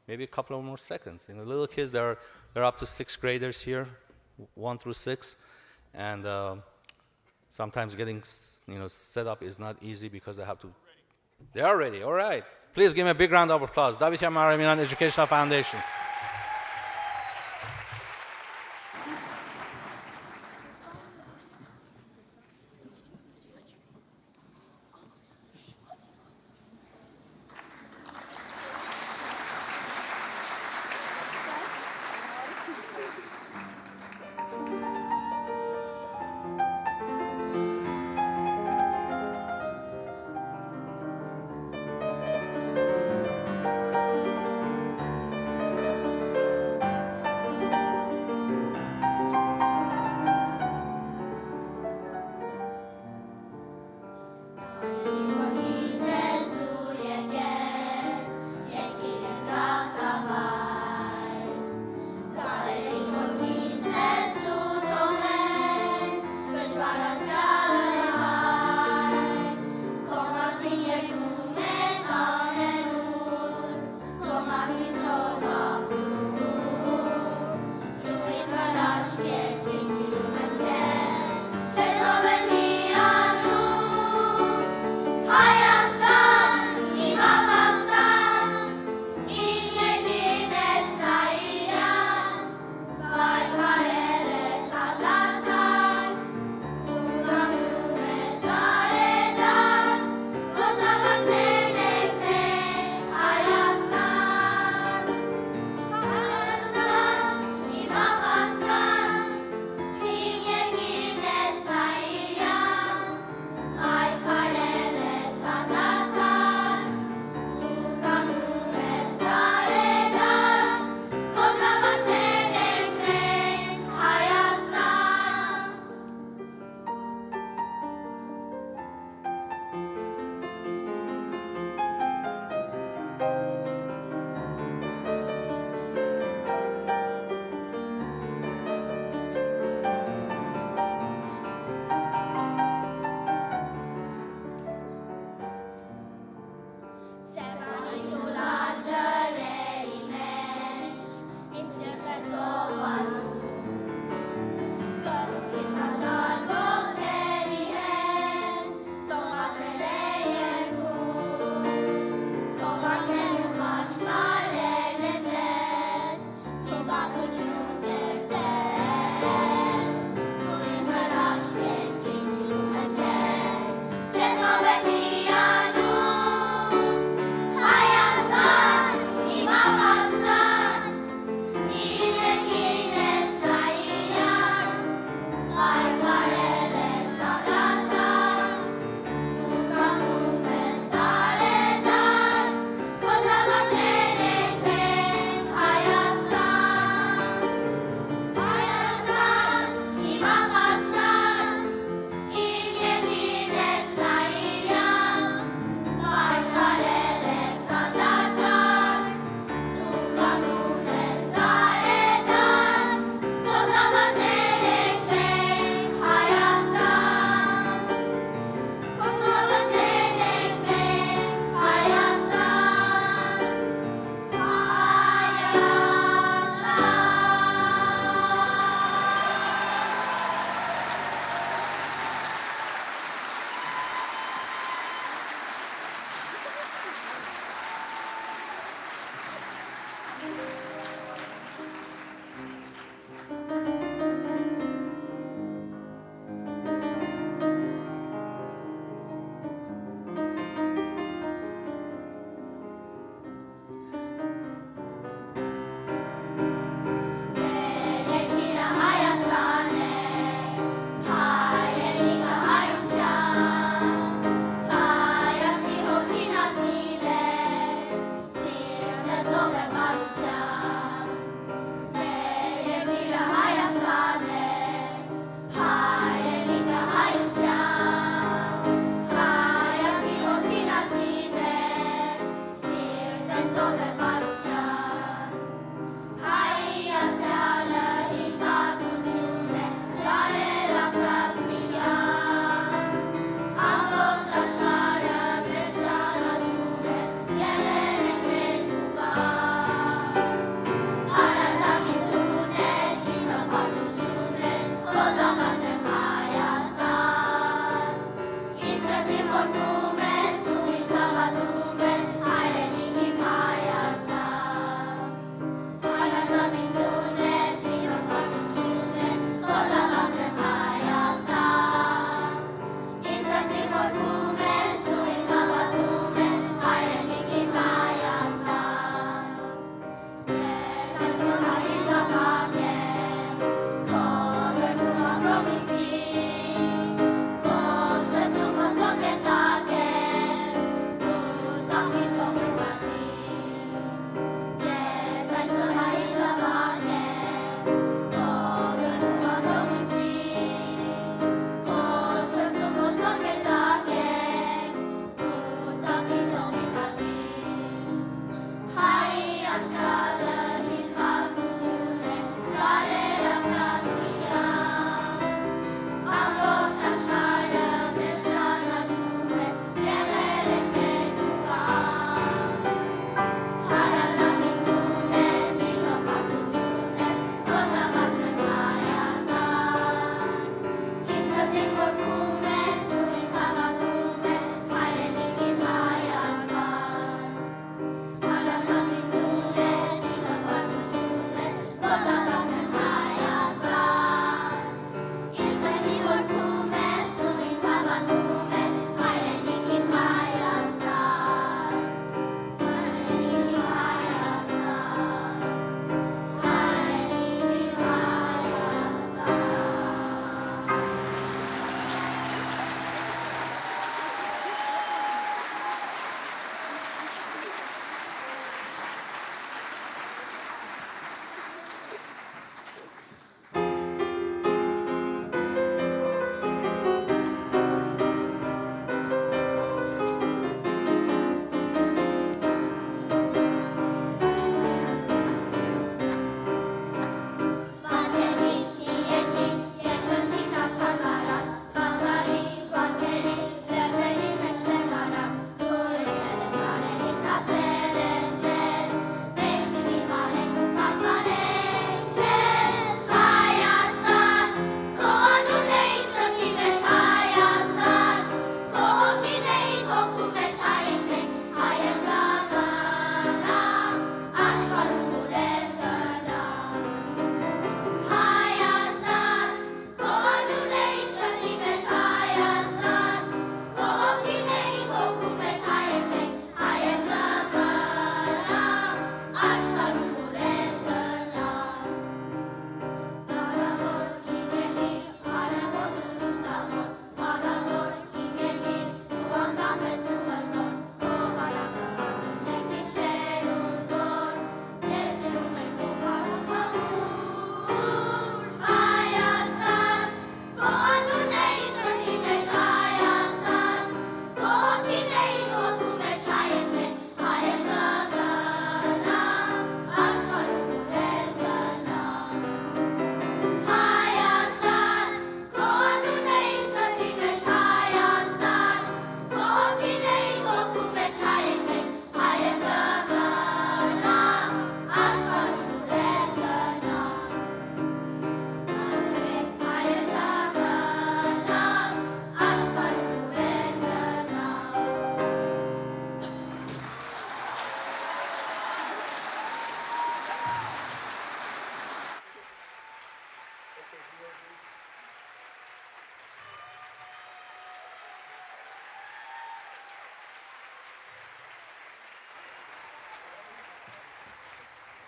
Maybe a couple of more seconds. The little kids, they're up to 6th graders here, 1 through 6, and sometimes getting set up is not easy because they have to. They are ready. All right. Please give me a big round of applause. Davidian Mariamian Educational Foundation.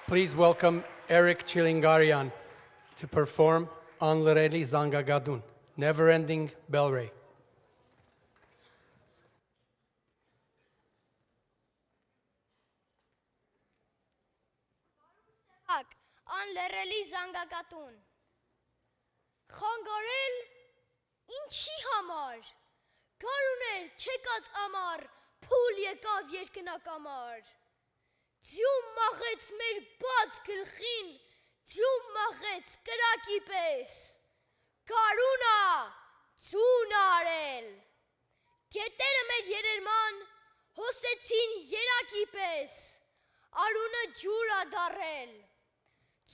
Please welcome Eric Chilingarian to perform On Lereli Zangagadun, Never-Ending Belfry. An լեռելի զանգակատուն։ Խանգարել ինչի համար։ Գարուներ չեկած ամար, փուլ եկավ երկնակամար։ Ձյում մաղեց մեր բաց գլխին, ձյում մաղեց կրակի պես։ Գարունա ձուն արել։ Գետերը մեր երերման հոսեցին երակի պես, արունը ջուր ա դարել։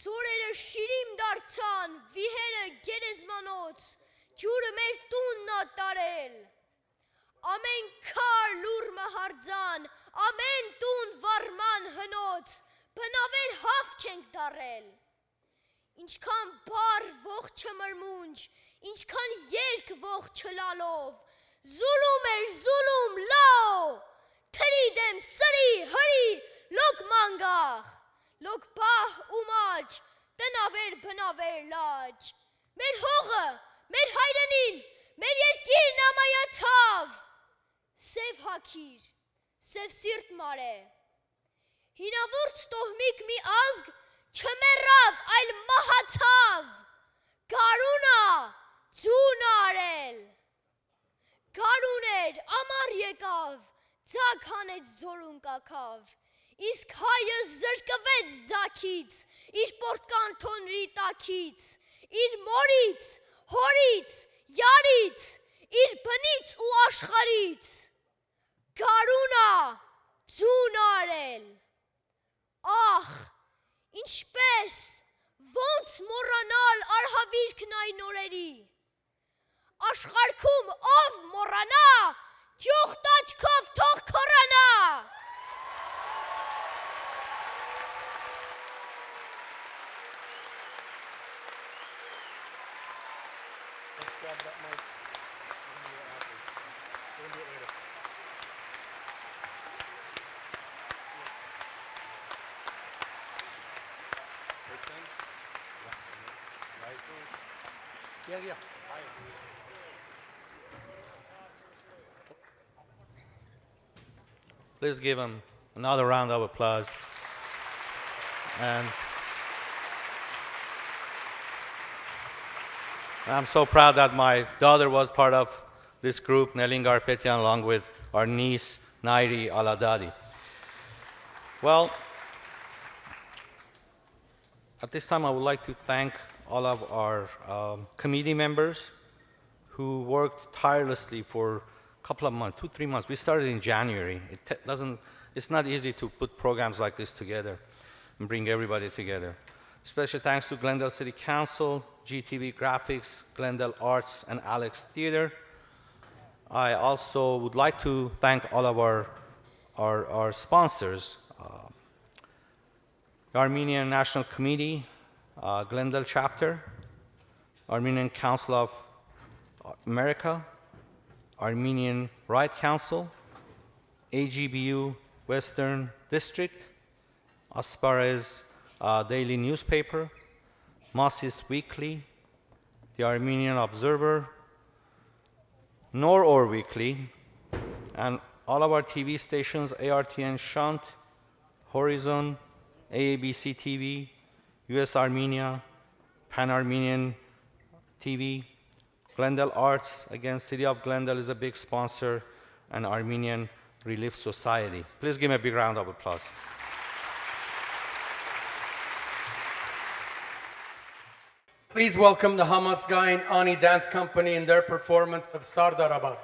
Ծորերը շիրիմ դարձան, վիհերը գերեզմանոց, ջուրը մեր տունն ա տարել։ Ամեն քար լուր մահարձան, ամեն տուն վարման հնոց, բնավեր հավք ենք դարել։ Ինչքան բար ողջ մրմունջ, ինչքան երկ ողջ չլալով, զուլում էր զուլում լավ, թրի դեմ սրի հրի լոկ մանգաղ, լոկ բահ ու մաջ, տնավեր բնավեր լաջ, մեր հողը, մեր հայրենին, մեր երկիրն ամայացավ, սև հակիր, սև սիրտ մարե, հինավուրց տոհմիկ մի ազգ չմեռավ, այլ մահացավ, գարունա ձուն արել, գարուն էր, ամար եկավ, ձակ հանեց զորուն կակավ, իսկ հայը զրկվեց ձակից, իր պորտկան թոնրի տակից, իր մորից, հորից, յարից, իր բնից ու աշխարից, գարունա ձուն արել, ախ, ինչպես, ոնց մոռանալ արհավիրքն այն օրերի, աշխարհքում ով մոռանա, ճուղտ աչքով թող քորանա։ Yeah. Please give him another round of applause. And I'm so proud that my daughter was part of this group, Nelin Garpetian, along with our niece, Nairi Aladadi. Well, at this time, I would like to thank all of our committee members who worked tirelessly for a couple of months, 2-3 months. We started in January. It's not easy to put programs like this together and bring everybody together. Special thanks to Glendale City Council, GTV Graphics, Glendale Arts, and Alex Theater. I also would like to thank all of our sponsors, the Armenian National Committee, Glendale Chapter, Armenian Council of America, Armenian Right Council, AGBU Western District, Asparez Daily Newspaper, Masis Weekly, the Armenian Observer, Nor Weekly, and all of our TV stations, ARTN Shunt, Horizon, AABC TV, US Armenia, Pan-Armenian TV, Glendale Arts, again, City of Glendale is a big sponsor, and Armenian Relief Society. Please give me a big round of applause. Please welcome the Hamazkayin Ani Dance Company in their performance of Sardarabad.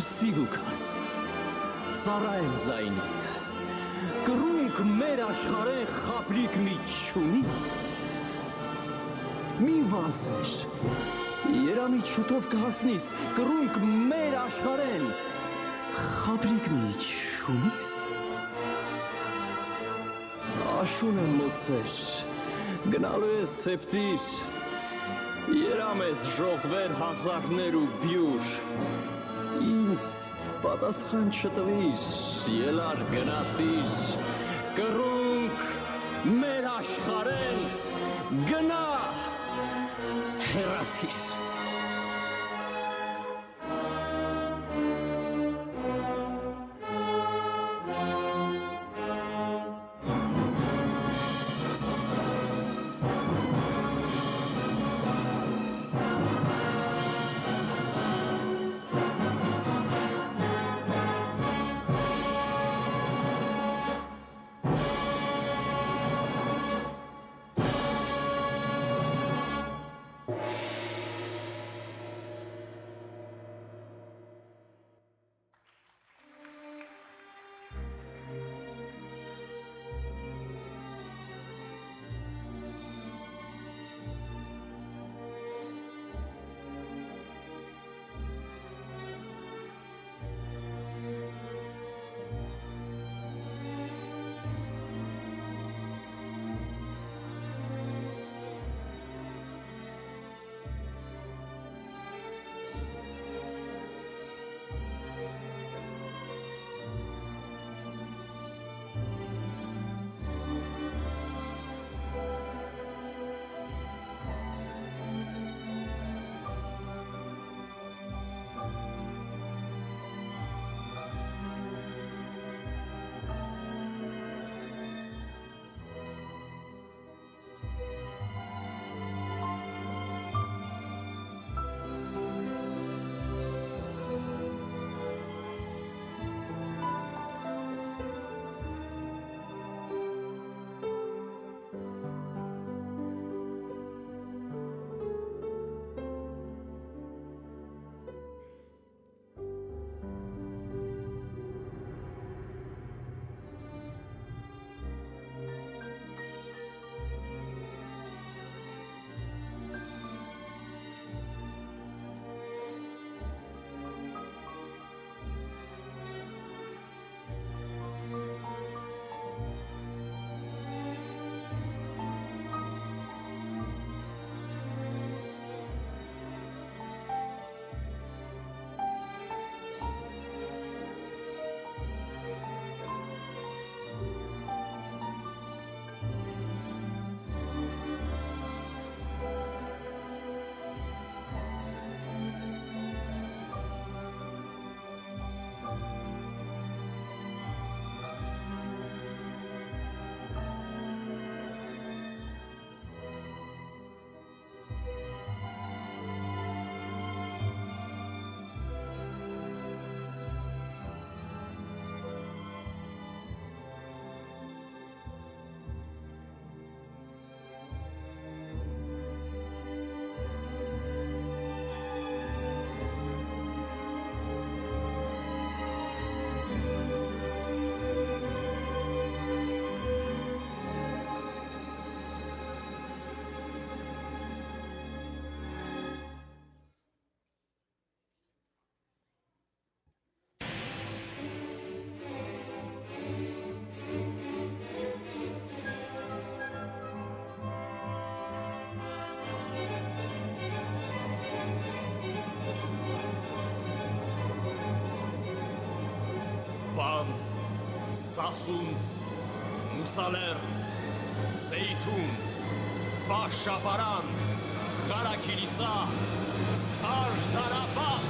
սիրուքաս, ծառայեմ ձայնիդ, կրունք մեր աշխարեն խապլիկ մի չունիս, մի վազեր, երամիտ շուտով կհասնիս, կրունք մեր աշխարեն խապլիկ մի չունիս, աշուն եմ մոցեր, գնալու ես թեպտիր, երամ ես ժողվեր հազարներ ու բյուր, ինձ պատասխան չտվիր, ելար գնացիր, կրունք մեր աշխարեն, գնա հեռացիր։ Van, Sasun, Musaler, Zeytun, Başşaparan, Karakilisa, Sarj Tarabak.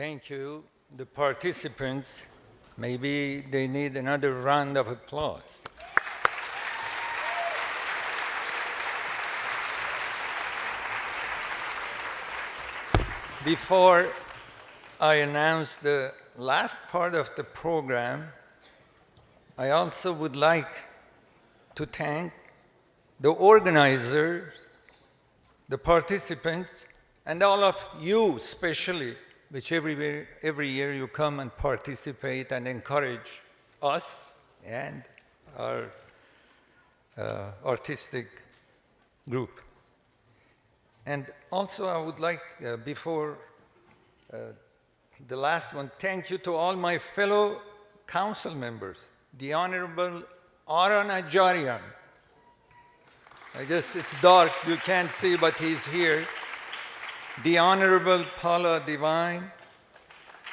Thank you. The participants, maybe they need another round of applause. Before I announce the last part of the program, I also would like to thank the organizers, the participants, and all of you especially, which every year you come and participate and encourage us and our artistic group. And also I would like, before the last one, thank you to all my fellow council members, the Honorable Aran Ajarian. I guess it's dark, you can't see, but he's here. The Honorable Paula Divine,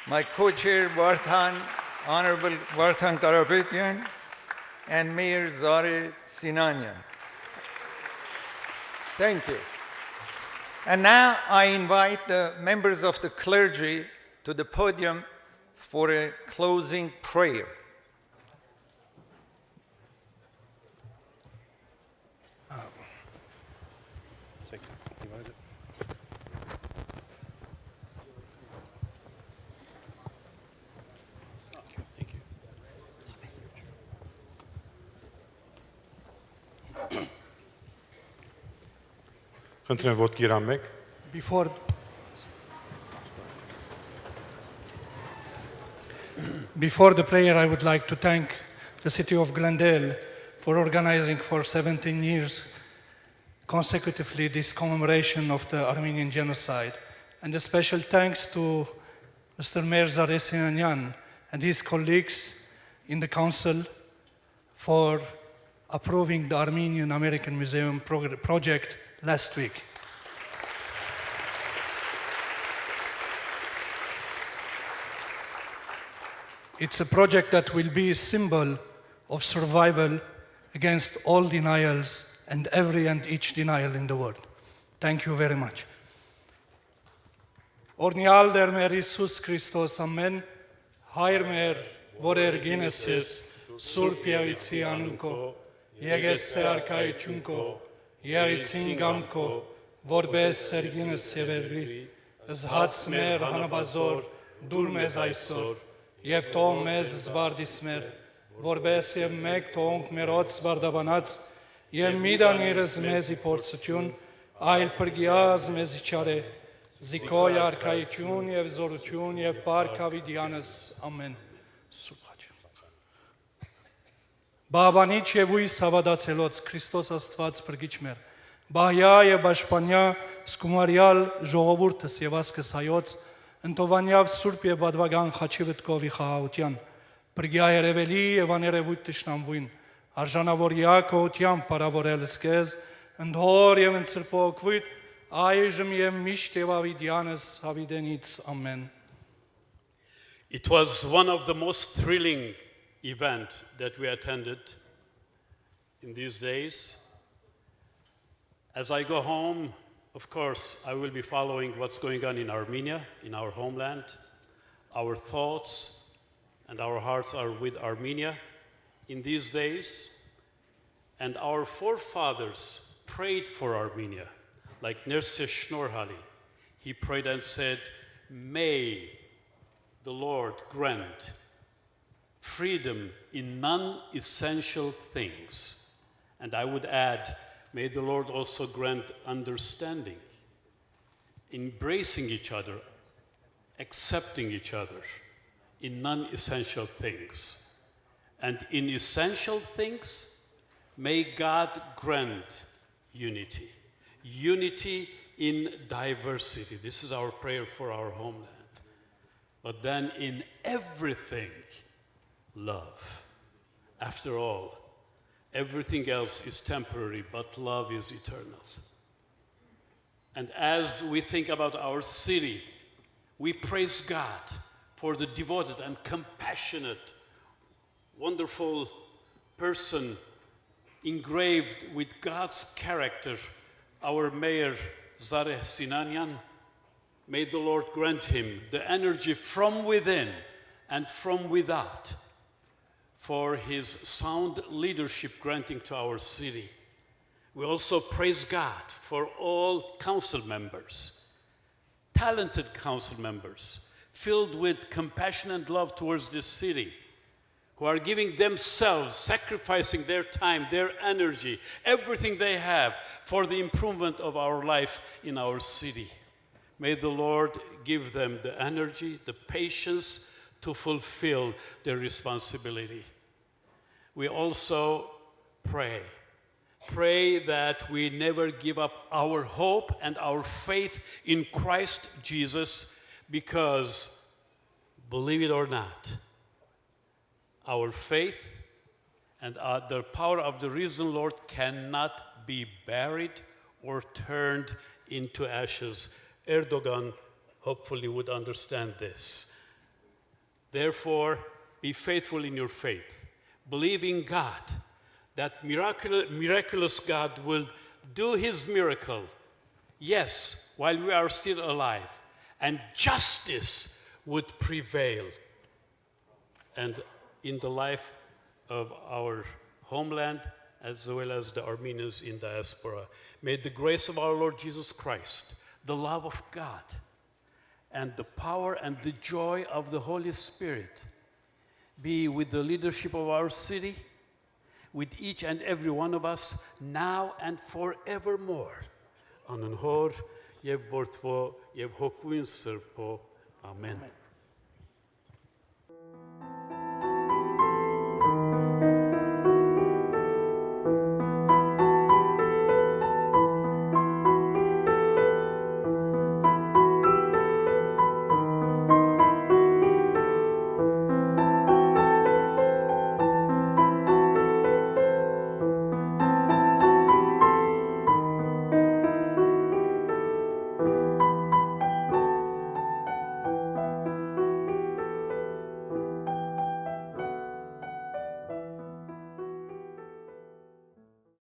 my co-chair Honorable Vartan Karapetyan, and Mayor Zare Sinanian. Thank you. And now I invite the members of the clergy to the podium for a closing prayer. Before the prayer, I would like to thank the city of Glendale for organizing for 17 years consecutively this commemoration of the Armenian Genocide. And a special thanks to Mr. Mayor Zare Sinanian and his colleagues in the council for approving the Armenian American Museum project last week. It's a project that will be a symbol of survival against all denials and every and each denial in the world. Thank you very much. Օրնյալ դեր մեր Հիսուս Քրիստոս ամեն, հայր մեր, որ երգինս ես, Սուրբ Եղիցի անունքո, եղես սերարկայությունքո, եղիցին գամքո, որբես երգինս սևերգրի, զհաց մեր հանաբազոր, դուր մեզ այսօր, և թող մեզ զվարդիս մեր, որբես և մեկ թողունք մերոց զվարդաբանած, և մի դանիրս մեզի փորձություն, այլ պրգիազ մեզի չարե, զիքոյ արքայություն և զորություն և պարքավիդյանս ամեն։ Բաբանիչ և ույս հավադացելոց Քրիստոս Աստված պրգիչ մեր, բահյա և բաշպանյա սկումարյալ ժողովուրդս և ասկս հայոց, ընտովանյավ սուրպ և բադվագան խաչի վտկովի խաղաղության, պրգյա երևելի և աներևույթ տշնամվույն, արժանավոր յակողության պարավորել սկեզ, ընդհոր և ընցրպոքվույթ, այժմ և միշտ և ավիդյանս հավիդենից ամեն։ It was one of the most thrilling events that we attended in these days. As I go home, of course, I will be following what's going on in Armenia, in our homeland. Our thoughts and our hearts are with Armenia in these days. And our forefathers prayed for Armenia, like Nerse Shnorhali. He prayed and said, may the Lord grant freedom in non-essential things. And I would add, may the Lord also grant understanding, embracing each other, accepting each other in non-essential things. And in essential things, may God grant unity. Unity in diversity. This is our prayer for our homeland. But then in everything, love. After all, everything else is temporary, but love is eternal. And as we think about our city, we praise God for the devoted and compassionate, wonderful person engraved with God's character, our Mayor Zare Sinanian, May the Lord grant him the energy from within and from without for his sound leadership granting to our city. We also praise God for all council members, talented council members, filled with compassion and love towards this city, who are giving themselves, sacrificing their time, their energy, everything they have for the improvement of our life in our city. May the Lord give them the energy, the patience to fulfill their responsibility. We also pray that we never give up our hope and our faith in Christ Jesus, because, believe it or not, our faith and the power of the risen Lord cannot be buried or turned into ashes. Erdogan hopefully would understand this. Therefore, be faithful in your faith. Believe in God, that miraculous God will do his miracle, yes, while we are still alive, and justice would prevail. And in the life of our homeland, as well as the Armenians in diaspora. May the grace of our Lord Jesus Christ, the love of God, and the power and the joy of the Holy Spirit be with the leadership of our city, with each and every one of us, now and forevermore. Anın hor, yev vortvo, yev hokvin sırpo. Amen.